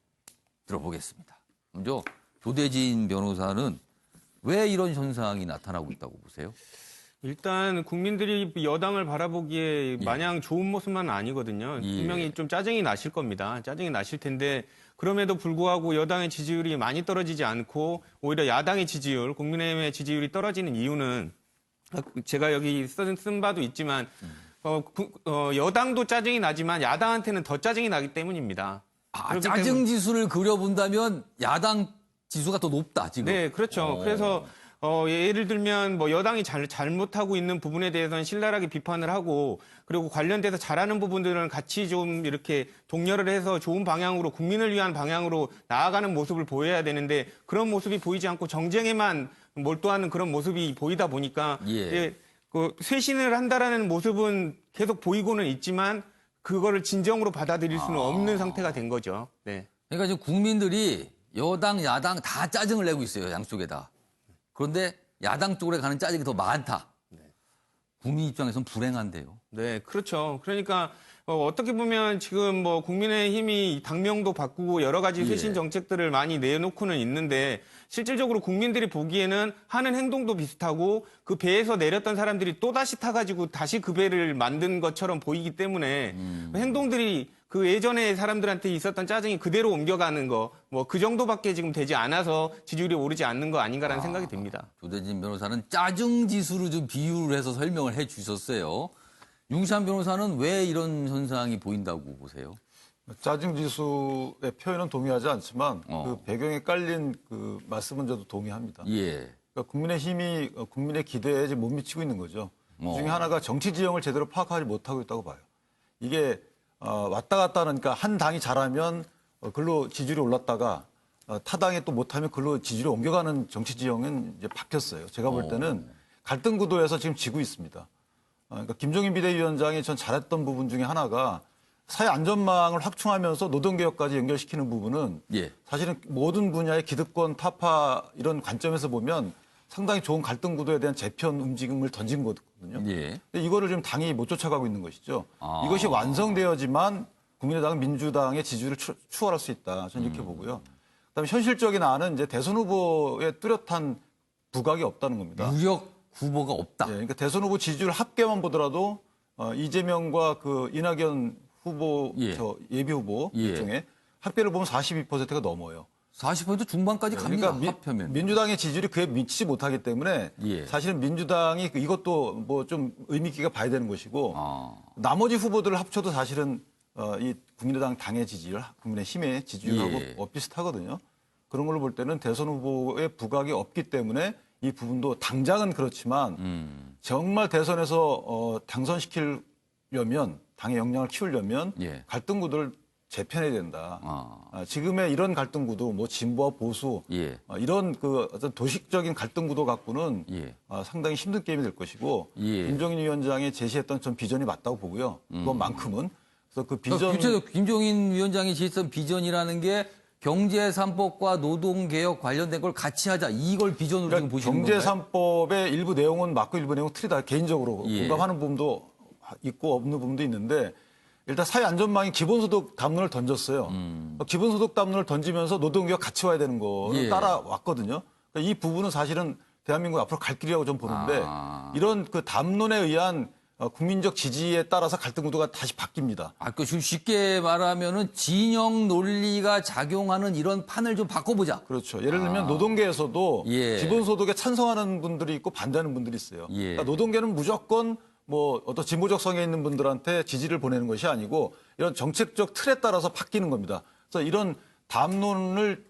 들어보겠습니다. 먼저 조대진 변호사는 왜 이런 현상이 나타나고 있다고 보세요? 일단 국민들이 여당을 바라보기에 마냥 좋은 모습만 아니거든요. 분명히 좀 짜증이 나실 겁니다. 짜증이 나실 텐데 그럼에도 불구하고 여당의 지지율이 많이 떨어지지 않고 오히려 야당의 지지율, 국민의힘의 지지율이 떨어지는 이유는 제가 여기 쓴 바도 있지만 여당도 짜증이 나지만 야당한테는 더 짜증이 나기 때문입니다. 짜증 지수를 그려본다면 야당 지수가 더 높다 지금. 네, 그렇죠. 그래서 예를 들면 뭐 여당이 잘못하고 있는 부분에 대해서는 신랄하게 비판을 하고 그리고 관련돼서 잘하는 부분들은 같이 좀 이렇게 동렬을 해서 좋은 방향으로 국민을 위한 방향으로 나아가는 모습을 보여야 되는데 그런 모습이 보이지 않고 정쟁에만 몰두하는 그런 모습이 보이다 보니까 그 쇄신을 한다라는 모습은 계속 보이고는 있지만 그거를 진정으로 받아들일 수는 없는 상태가 된 거죠. 네. 그러니까 지금 국민들이 여당, 야당 다 짜증을 내고 있어요. 양쪽에다. 그런데 야당 쪽으로 가는 짜증이 더 많다. 국민 입장에서는 불행한데요. 네, 그렇죠. 그러니까 어떻게 보면 지금 뭐 국민의힘이 당명도 바꾸고 여러 가지 쇄신 정책들을 많이 내놓고는 있는데 실질적으로 국민들이 보기에는 하는 행동도 비슷하고 그 배에서 내렸던 사람들이 또다시 타가지고 다시 그 배를 만든 것처럼 보이기 때문에 행동들이 그 예전에 사람들한테 있었던 짜증이 그대로 옮겨가는 거, 뭐 그 정도밖에 지금 되지 않아서 지지율이 오르지 않는 거 아닌가라는 생각이 듭니다. 조대진 변호사는 짜증 지수를 좀 비유를 해서 설명을 해 주셨어요. 융시환 변호사는 왜 이런 현상이 보인다고 보세요? 짜증 지수의 표현은 동의하지 않지만 그 배경에 깔린 그 말씀은 저도 동의합니다. 그러니까 국민의힘이 국민의 기대에 지금 못 미치고 있는 거죠. 그중에 하나가 정치 지형을 제대로 파악하지 못하고 있다고 봐요. 이게 왔다 갔다 하니까 한 당이 잘하면 글로 지지율이 올랐다가 타당이 또 못하면 글로 지지율이 옮겨가는 정치 지형은 이제 바뀌었어요. 제가 볼 때는 갈등 구도에서 지금 지고 있습니다. 그러니까 김종인 비대위원장이 전 잘했던 부분 중에 하나가 사회 안전망을 확충하면서 노동개혁까지 연결시키는 부분은 사실은 모든 분야의 기득권 타파 이런 관점에서 보면 상당히 좋은 갈등 구도에 대한 재편 움직임을 던진 거거든요. 근데 이거를 지금 당이 못 쫓아가고 있는 것이죠. 이것이 완성되어야지만 국민의당은 민주당의 지지율을 추월할 수 있다. 저는 이렇게 보고요. 그다음에 현실적인 안은 이제 대선 후보에 뚜렷한 부각이 없다는 겁니다. 유력 후보가 없다. 그러니까 대선 후보 지지율 합계만 보더라도 이재명과 그 이낙연 후보 예비 후보 중에 합계를 보면 42%가 넘어요. 40% 중반까지 갑니다. 그러니까 합하면. 민주당의 지지율이 그에 미치지 못하기 때문에 사실은 민주당이 이것도 뭐 좀 의미 있게 봐야 되는 것이고 나머지 후보들을 합쳐도 사실은 이 국민의당 당의 지지율, 국민의힘의 지지율하고 비슷하거든요. 그런 걸로 볼 때는 대선 후보의 부각이 없기 때문에 이 부분도 당장은 그렇지만 정말 대선에서 당선시키려면 당의 역량을 키우려면 갈등 구도를 재편해야 된다. 지금의 이런 갈등 구도, 뭐 진보와 보수 이런 그 어떤 도식적인 갈등 구도 갖고는 상당히 힘든 게임이 될 것이고 김종인 위원장이 제시했던 전 비전이 맞다고 보고요. 그것만큼은 그래서 그 비전. 구체적으로 김종인 위원장이 제시했던 비전이라는 게 경제 3법과 노동 개혁 관련된 걸 같이 하자. 이걸 비전으로 지금 보시는 건가요? 경제 3법의 일부 내용은 맞고 일부 내용은 틀리다. 개인적으로 공감하는 부분도 있고 없는 부분도 있는데 일단 사회 안전망이 기본소득 담론을 던졌어요. 기본소득 담론을 던지면서 노동개혁 같이 와야 되는 거를 따라왔거든요. 그러니까 이 부분은 사실은 대한민국 앞으로 갈 길이라고 좀 보는데 이런 그 담론에 의한 국민적 지지에 따라서 갈등 구도가 다시 바뀝니다. 그 쉽게 말하면은 진영 논리가 작용하는 이런 판을 좀 바꿔보자. 그렇죠. 예를 들면 노동계에서도 예. 기본소득에 찬성하는 분들이 있고 반대하는 분들이 있어요. 그러니까 노동계는 무조건 뭐 어떤 진보적 성에 있는 분들한테 지지를 보내는 것이 아니고 이런 정책적 틀에 따라서 바뀌는 겁니다. 그래서 이런 담론을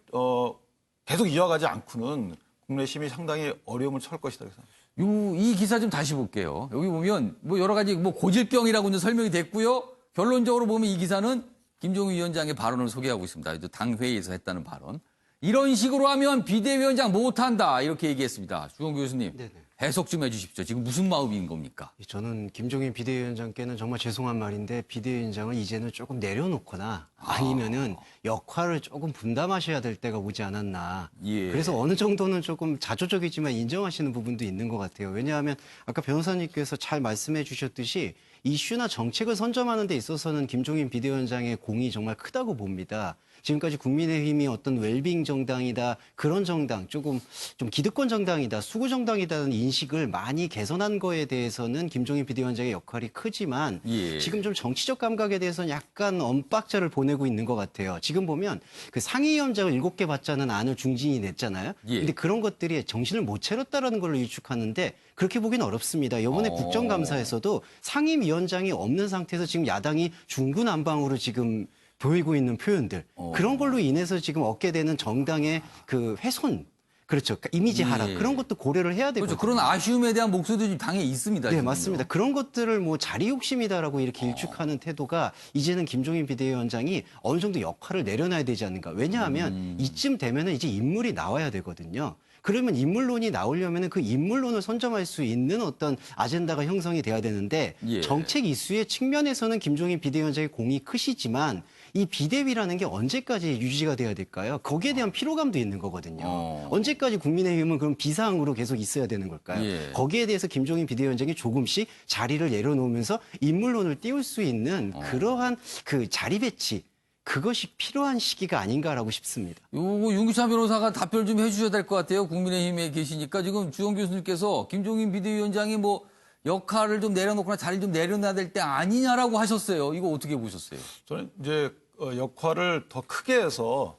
계속 이어가지 않고는 국내심이 상당히 어려움을 처할 것이다. 그래서. 이 기사 좀 다시 볼게요. 여기 보면 뭐 여러 가지 뭐 고질병이라고 이제 설명이 됐고요. 결론적으로 보면 이 기사는 김종인 위원장의 발언을 소개하고 있습니다. 당회의에서 했다는 발언. 이런 식으로 하면 비대위원장 못한다 이렇게 얘기했습니다. 주건 교수님 해석 좀 해주십시오. 지금 무슨 마음인 겁니까? 저는 김종인 비대위원장께는 정말 죄송한 말인데 비대위원장을 이제는 조금 내려놓거나 아니면은 역할을 조금 분담하셔야 될 때가 오지 않았나. 그래서 어느 정도는 조금 자조적이지만 인정하시는 부분도 있는 것 같아요. 왜냐하면 아까 변호사님께서 잘 말씀해 주셨듯이 이슈나 정책을 선점하는 데 있어서는 김종인 비대위원장의 공이 정말 크다고 봅니다. 지금까지 국민의힘이 어떤 웰빙 정당이다, 그런 정당, 좀 기득권 정당이다, 수구 정당이다는 인식을 많이 개선한 거에 대해서는 김종인 비대위원장의 역할이 크지만 지금 좀 정치적 감각에 대해서는 약간 엇박자를 보내고 있는 것 같아요. 지금 보면 그 상임위원장을 7개 받자는 안을 중진이 냈잖아요. 근데 그런 것들이 정신을 못 차렸다라는 걸로 유축하는데 그렇게 보기는 어렵습니다. 이번에 국정감사에서도 상임위원장이 없는 상태에서 지금 야당이 중구난방으로 지금 보이고 있는 표현들 그런 걸로 인해서 지금 얻게 되는 정당의 그 훼손 그렇죠. 이미지 하락 그런 것도 고려를 해야 되거든요. 그렇죠. 그런 아쉬움에 대한 목소리도 당연히 있습니다. 네, 지금요. 맞습니다. 그런 것들을 뭐 자리 욕심이다라고 이렇게 일축하는 태도가 이제는 김종인 비대위원장이 어느 정도 역할을 내려놔야 되지 않는가. 왜냐하면 이쯤 되면은 이제 인물이 나와야 되거든요. 그러면 인물론이 나오려면 그 인물론을 선점할 수 있는 어떤 아젠다가 형성이 돼야 되는데 정책 이슈의 측면에서는 김종인 비대위원장의 공이 크시지만 이 비대위라는 게 언제까지 유지가 돼야 될까요? 거기에 대한 피로감도 있는 거거든요. 언제까지 국민의힘은 그럼 비상으로 계속 있어야 되는 걸까요? 거기에 대해서 김종인 비대위원장이 조금씩 자리를 내려놓으면서 인물론을 띄울 수 있는 그러한 그 자리 배치 그것이 필요한 시기가 아닌가라고 싶습니다. 요거 윤기찬 변호사가 답변 좀 해주셔야 될 것 같아요. 국민의힘에 계시니까 지금 주원 교수님께서 김종인 비대위원장이 뭐 역할을 좀 내려놓거나 자리를 좀 내려놔야 될 때 아니냐라고 하셨어요. 이거 어떻게 보셨어요? 저는 이제 역할을 더 크게 해서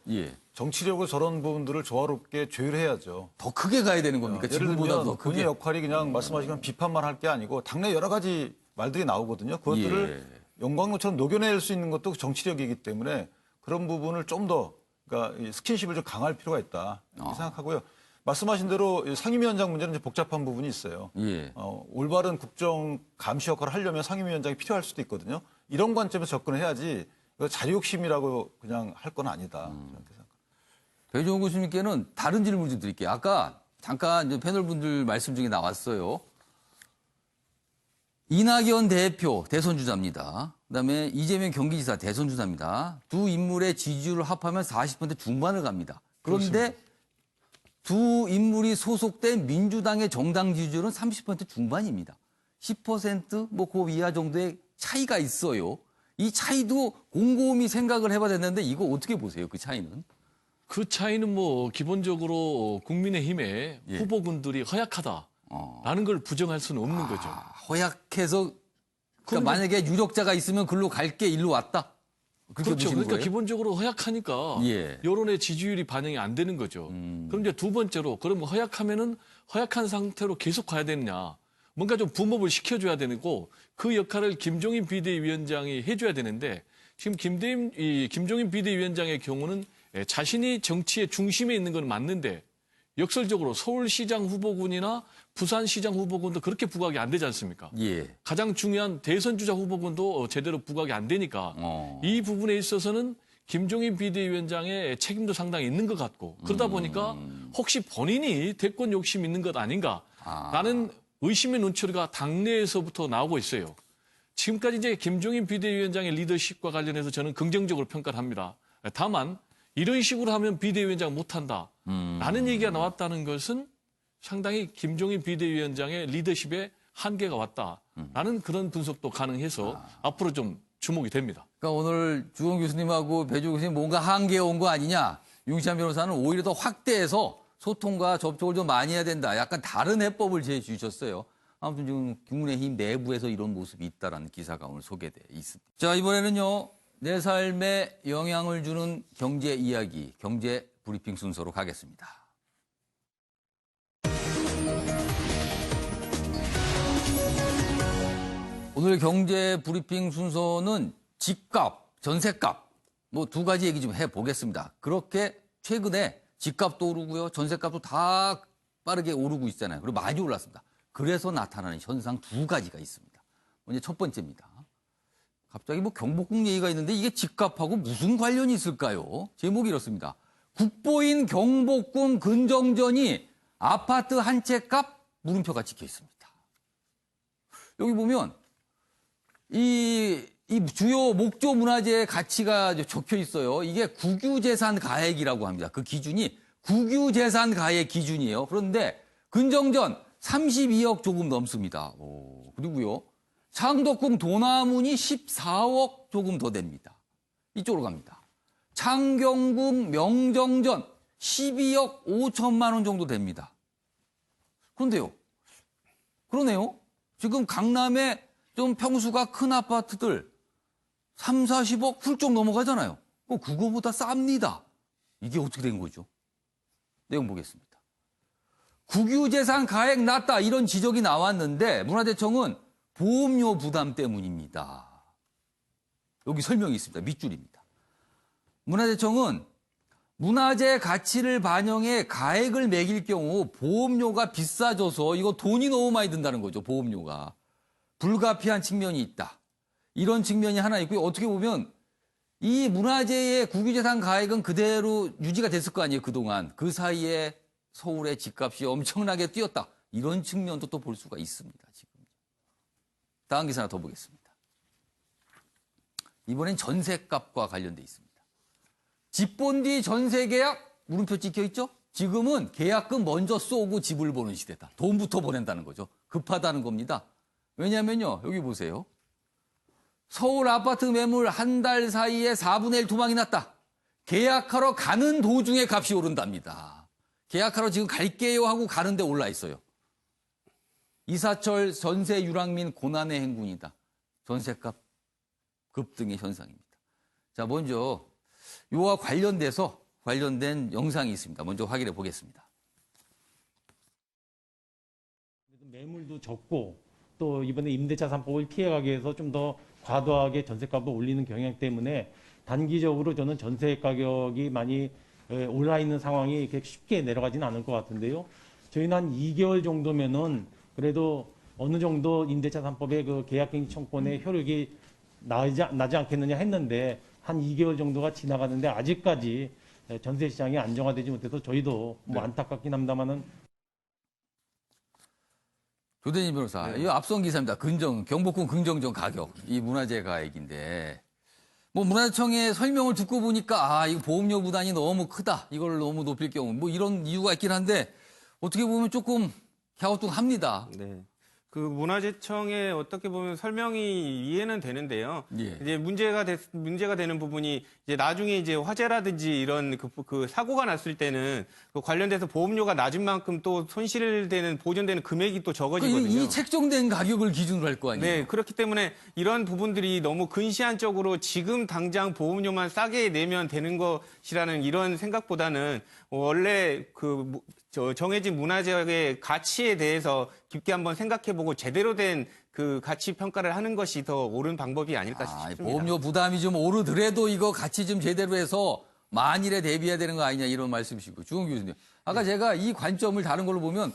정치력으로 저런 부분들을 조화롭게 조율해야죠. 더 크게 가야 되는 겁니까? 예를 지금보다 들면 더 크게. 본인의 역할이 그냥 말씀하신 비판만 할 게 아니고 당내 여러 가지 말들이 나오거든요. 그것들을 영광로처럼 녹여낼 수 있는 것도 정치력이기 때문에 그런 부분을 좀 더 그러니까 스킨십을 좀 강할 필요가 있다 이렇게 생각하고요. 말씀하신 대로 상임위원장 문제는 이제 복잡한 부분이 있어요. 올바른 국정 감시 역할을 하려면 상임위원장이 필요할 수도 있거든요. 이런 관점에서 접근을 해야지 자리 욕심이라고 그냥 할 건 아니다. 배종훈 교수님께는 다른 질문 좀 드릴게요. 아까 잠깐 이제 패널분들 말씀 중에 나왔어요. 이낙연 대표 대선주자입니다. 그다음에 이재명 경기지사 대선주자입니다. 두 인물의 지지율을 합하면 40% 중반을 갑니다. 그런데 그렇습니다. 두 인물이 소속된 민주당의 정당 지지율은 30% 중반입니다. 10% 뭐 그 이하 정도의 차이가 있어요. 이 차이도 곰곰이 생각을 해봐야 되는데 이거 어떻게 보세요? 그 차이는? 그 차이는 뭐 기본적으로 국민의힘의 후보군들이 허약하다라는 걸 부정할 수는 없는 거죠. 허약해서 그러니까 만약에 유력자가 있으면 글로 갈게 일로 왔다. 그렇죠. 그러니까 거예요? 기본적으로 허약하니까 여론의 지지율이 반영이 안 되는 거죠. 그럼 이제 두 번째로 그럼 허약하면은 허약한 상태로 계속 가야 되느냐. 뭔가 좀 붐업을 시켜줘야 되고 그 역할을 김종인 비대위원장이 해줘야 되는데 지금 김종인 비대위원장의 경우는 자신이 정치의 중심에 있는 건 맞는데 역설적으로 서울시장 후보군이나 부산시장 후보군도 그렇게 부각이 안 되지 않습니까? 가장 중요한 대선주자 후보군도 제대로 부각이 안 되니까 이 부분에 있어서는 김종인 비대위원장의 책임도 상당히 있는 것 같고 그러다 보니까 혹시 본인이 대권 욕심 있는 것 아닌가라는 의심의 눈초리가 당내에서부터 나오고 있어요. 지금까지 이제 김종인 비대위원장의 리더십과 관련해서 저는 긍정적으로 평가를 합니다. 다만 이런 식으로 하면 비대위원장 못한다. 라는 얘기가 나왔다는 것은 상당히 김종인 비대위원장의 리더십에 한계가 왔다라는 그런 분석도 가능해서 앞으로 좀 주목이 됩니다. 그러니까 오늘 주원 교수님하고 배종훈 교수님 뭔가 한계가 온 거 아니냐. 윤기찬 변호사는 오히려 더 확대해서 소통과 접촉을 좀 많이 해야 된다. 약간 다른 해법을 제시해 주셨어요. 아무튼 지금 국민의힘 내부에서 이런 모습이 있다라는 기사가 오늘 소개돼 있습니다. 자, 이번에는요. 내 삶에 영향을 주는 경제 이야기, 경제 브리핑 순서로 가겠습니다. 오늘 경제 브리핑 순서는 집값, 전셋값 뭐 두 가지 얘기 좀 해보겠습니다. 그렇게 최근에 집값도 오르고요. 전셋값도 다 빠르게 오르고 있잖아요. 그리고 많이 올랐습니다. 그래서 나타나는 현상 두 가지가 있습니다. 먼저 첫 번째입니다. 갑자기 뭐 경복궁 얘기가 있는데 이게 집값하고 무슨 관련이 있을까요? 제목이 이렇습니다. 국보인 경복궁 근정전이 아파트 한 채 값 물음표가 찍혀 있습니다. 여기 보면 이 주요 목조 문화재의 가치가 적혀 있어요. 이게 국유재산 가액이라고 합니다. 그 기준이 국유재산 가액 기준이에요. 그런데 근정전 32억 조금 넘습니다. 그리고요. 창덕궁 도나문이 14억 조금 더 됩니다. 이쪽으로 갑니다. 창경궁 명정전 12억 5천만 원 정도 됩니다. 그러네요. 지금 강남에 좀 평수가 큰 아파트들 3, 40억 훌쩍 넘어가잖아요. 그거보다 쌉니다. 이게 어떻게 된 거죠? 내용 보겠습니다. 국유재산 가액 낮다 이런 지적이 나왔는데 문화재청은 보험료 부담 때문입니다. 여기 설명이 있습니다. 밑줄입니다. 문화재청은 문화재 가치를 반영해 가액을 매길 경우 보험료가 비싸져서 이거 돈이 너무 많이 든다는 거죠. 보험료가. 불가피한 측면이 있다. 이런 측면이 하나 있고요. 어떻게 보면 이 문화재의 국유재산 가액은 그대로 유지가 됐을 거 아니에요. 그동안. 그 사이에 서울의 집값이 엄청나게 뛰었다. 이런 측면도 또 볼 수가 있습니다. 지금. 다음 기사 하나 더 보겠습니다. 이번엔 전세값과 관련돼 있습니다. 집 본 뒤 전세 계약 물음표 찍혀 있죠? 지금은 계약금 먼저 쏘고 집을 보는 시대다. 돈부터 보낸다는 거죠. 급하다는 겁니다. 왜냐면요. 여기 보세요. 서울 아파트 매물 한 달 사이에 4분의 1 토막이 났다. 계약하러 가는 도중에 값이 오른답니다. 계약하러 지금 갈게요 하고 가는데 올라 있어요. 이사철 전세 유랑민 고난의 행군이다. 전세값 급등의 현상입니다. 자, 먼저 이와 관련된 영상이 있습니다. 먼저 확인해 보겠습니다. 매물도 적고 또 이번에 임대차 3법을 피해가기 위해서 좀 더 과도하게 전세값을 올리는 경향 때문에 단기적으로 저는 전세 가격이 많이 올라 있는 상황이 이렇게 쉽게 내려가지는 않을 것 같은데요. 저희는 한 2개월 정도면은 그래도 어느 정도 임대차 3법의 그 계약갱신 청권의 효력이 나지 않겠느냐 했는데 한 2개월 정도가 지나가는데 아직까지 전세 시장이 안정화되지 못해서 저희도 뭐 안타깝긴 합니다만은. 조대진 변호사, 이 앞선 기사입니다. 경복궁 근정전 가격, 이 문화재 가액인데, 뭐 문화재청의 설명을 듣고 보니까 이거 보험료 부담이 너무 크다. 이걸 너무 높일 경우 뭐 이런 이유가 있긴 한데 어떻게 보면 조금 갸우뚱합니다. 네. 그 문화재청의 어떻게 보면 설명이 이해는 되는데요. 예. 이제 문제가 되는 부분이 이제 나중에 이제 화재라든지 이런 그 사고가 났을 때는 그 관련돼서 보험료가 낮은 만큼 또 손실되는 보존되는 금액이 또 적어지거든요. 이 책정된 가격을 기준으로 할 거 아니에요. 네, 그렇기 때문에 이런 부분들이 너무 근시안적으로 지금 당장 보험료만 싸게 내면 되는 것이라는 이런 생각보다는 원래 정해진 문화재의 가치에 대해서 깊게 한번 생각해보고 제대로 된 그 가치 평가를 하는 것이 더 옳은 방법이 아닐까 싶습니다. 보험료 부담이 좀 오르더라도 이거 같이 좀 제대로 해서 만일에 대비해야 되는 거 아니냐 이런 말씀이시고 주홍 교수님. 아까 제가 이 관점을 다른 걸로 보면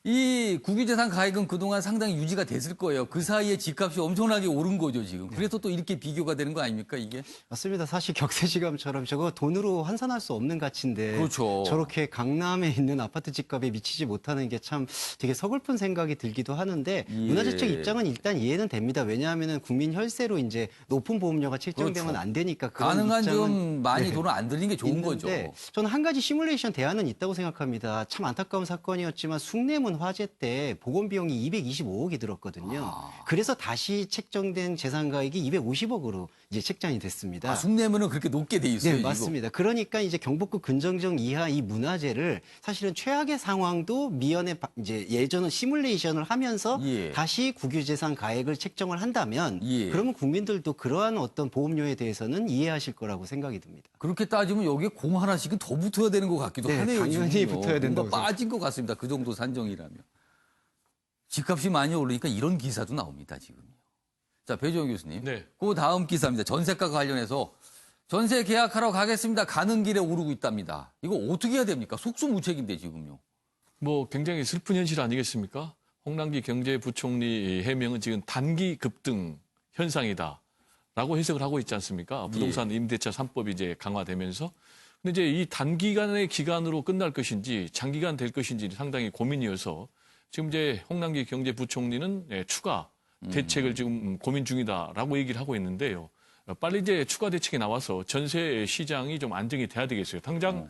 이 국유재산 가액은 그동안 상당히 유지가 됐을 거예요. 그 사이에 집값이 엄청나게 오른 거죠, 지금. 그래서 또 이렇게 비교가 되는 거 아닙니까, 이게? 맞습니다. 사실 격세지감처럼 저거 돈으로 환산할 수 없는 가치인데 그렇죠. 저렇게 강남에 있는 아파트 집값에 미치지 못하는 게 참 되게 서글픈 생각이 들기도 하는데 문화재청 입장은 일단 이해는 됩니다. 왜냐하면 국민 혈세로 이제 높은 보험료가 책정되면 그렇죠. 안 되니까 가능한 좀 많이 돈을 안 들이는 게 좋은 거죠. 저는 한 가지 시뮬레이션 대안은 있다고 생각합니다. 참 안타까운 사건이었지만 숭례문 수도권 화재 때 보건 비용이 225억이 들었거든요. 그래서 다시 책정된 재산가액이 250억으로 이제 책정이 됐습니다. 숭례문은 그렇게 높게 돼 있어요. 네, 맞습니다. 그러니까 이제 경복궁 근정정 이하 이 문화재를 사실은 최악의 상황도 미연에 이제 예전은 시뮬레이션을 하면서 다시 국유재산 가액을 책정을 한다면 그러면 국민들도 그러한 어떤 보험료에 대해서는 이해하실 거라고 생각이 듭니다. 그렇게 따지면 여기에 공 하나씩은 더 붙어야 되는 것 같기도 네, 하네요. 당연히 지금요. 붙어야 된다고 뭔가 빠진 것 같습니다. 그 정도 산정이라면. 집값이 많이 오르니까 이런 기사도 나옵니다. 지금요. 자, 배종현 교수님. 네. 그 다음 기사입니다. 전세가 관련해서 전세 계약하러 가겠습니다. 가는 길에 오르고 있답니다. 이거 어떻게 해야 됩니까? 속수무책인데 지금요. 뭐 굉장히 슬픈 현실 아니겠습니까? 홍남기 경제부총리 해명은 지금 단기 급등 현상이다라고 해석을 하고 있지 않습니까? 부동산 임대차 3법이 이제 강화되면서. 근데 이제 이 단기간의 기간으로 끝날 것인지 장기간 될 것인지 상당히 고민이어서 지금 이제 홍남기 경제부총리는 추가 대책을 지금 고민 중이다라고 얘기를 하고 있는데요. 빨리 이제 추가 대책이 나와서 전세 시장이 좀 안정이 돼야 되겠어요. 당장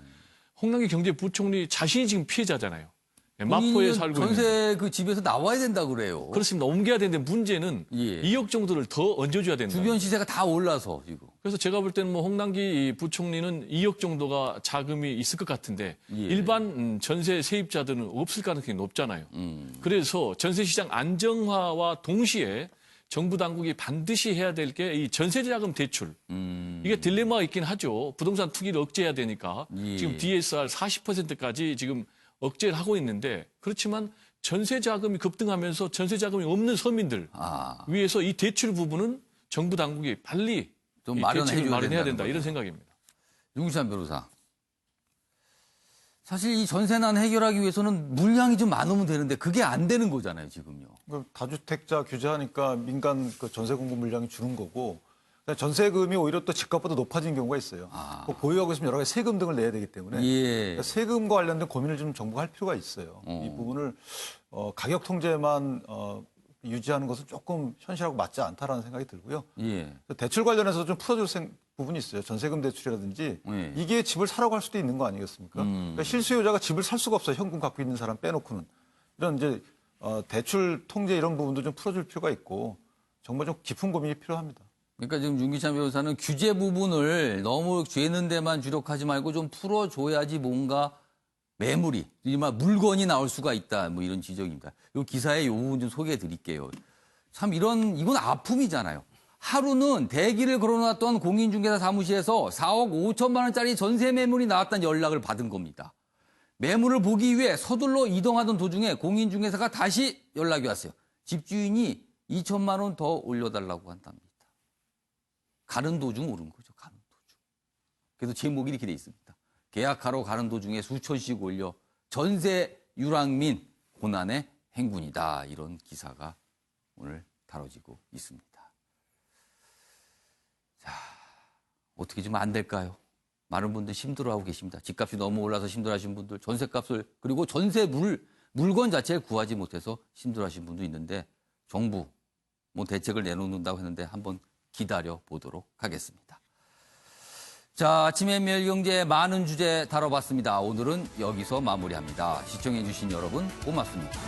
홍남기 경제부총리 자신이 지금 피해자잖아요. 마포에 살고 있는. 전세 그 집에서 나와야 된다 그래요. 그렇습니다. 옮겨야 되는데 문제는 2억 정도를 더 얹어줘야 된다. 주변 시세가 다 올라서 지금. 그래서 제가 볼 때는 뭐 홍남기 부총리는 2억 정도가 자금이 있을 것 같은데 일반 전세 세입자들은 없을 가능성이 높잖아요. 그래서 전세 시장 안정화와 동시에 정부 당국이 반드시 해야 될 게 이 전세자금 대출. 이게 딜레마가 있긴 하죠. 부동산 투기를 억제해야 되니까 지금 DSR 40%까지 지금 억제를 하고 있는데 그렇지만 전세 자금이 급등하면서 전세 자금이 없는 서민들 위해서 이 대출 부분은 정부 당국이 빨리 좀 마련해야 된다 이런 생각입니다. 윤기찬 변호사. 사실 이 전세난 해결하기 위해서는 물량이 좀 많으면 되는데 그게 안 되는 거잖아요, 지금요. 다주택자 규제하니까 민간 그 전세 공급 물량이 주는 거고 전세금이 오히려 또 집값보다 높아지는 경우가 있어요. 보유하고 있으면 여러 가지 세금 등을 내야 되기 때문에 그러니까 세금과 관련된 고민을 좀 정부가 할 필요가 있어요. 이 부분을 가격 통제만 유지하는 것은 조금 현실하고 맞지 않다라는 생각이 들고요. 대출 관련해서 좀 풀어줄 부분이 있어요. 전세금 대출이라든지 이게 집을 사라고 할 수도 있는 거 아니겠습니까? 그러니까 실수요자가 집을 살 수가 없어요. 현금 갖고 있는 사람 빼놓고는. 이런 이제 대출 통제 이런 부분도 좀 풀어줄 필요가 있고 정말 좀 깊은 고민이 필요합니다. 그러니까 지금 윤기찬 변호사는 규제 부분을 너무 죄는 데만 주력하지 말고 좀 풀어줘야지 뭔가 매물이, 물건이 나올 수가 있다. 뭐 이런 지적입니다. 이 기사에 이 부분 좀 소개해 드릴게요. 참 이건 아픔이잖아요. 하루는 대기를 걸어놨던 공인중개사 사무실에서 4억 5천만 원짜리 전세 매물이 나왔다는 연락을 받은 겁니다. 매물을 보기 위해 서둘러 이동하던 도중에 공인중개사가 다시 연락이 왔어요. 집주인이 2천만 원 더 올려달라고 한답니다. 가는 도중 오른 거죠. 가는 도중. 그래서 제목이 이렇게 돼 있습니다. 계약하러 가는 도중에 수천씩 올려 전세 유랑민 고난의 행군이다. 이런 기사가 오늘 다뤄지고 있습니다. 자, 어떻게 좀 안 될까요? 많은 분들 힘들어하고 계십니다. 집값이 너무 올라서 힘들어하시는 분들, 전세값을 그리고 전세 물건 자체를 구하지 못해서 힘들어하시는 분도 있는데 정부 뭐 대책을 내놓는다고 했는데 한번 기다려 보도록 하겠습니다. 자, 아침의 매일경제 많은 주제 다뤄봤습니다. 오늘은 여기서 마무리합니다. 시청해주신 여러분 고맙습니다.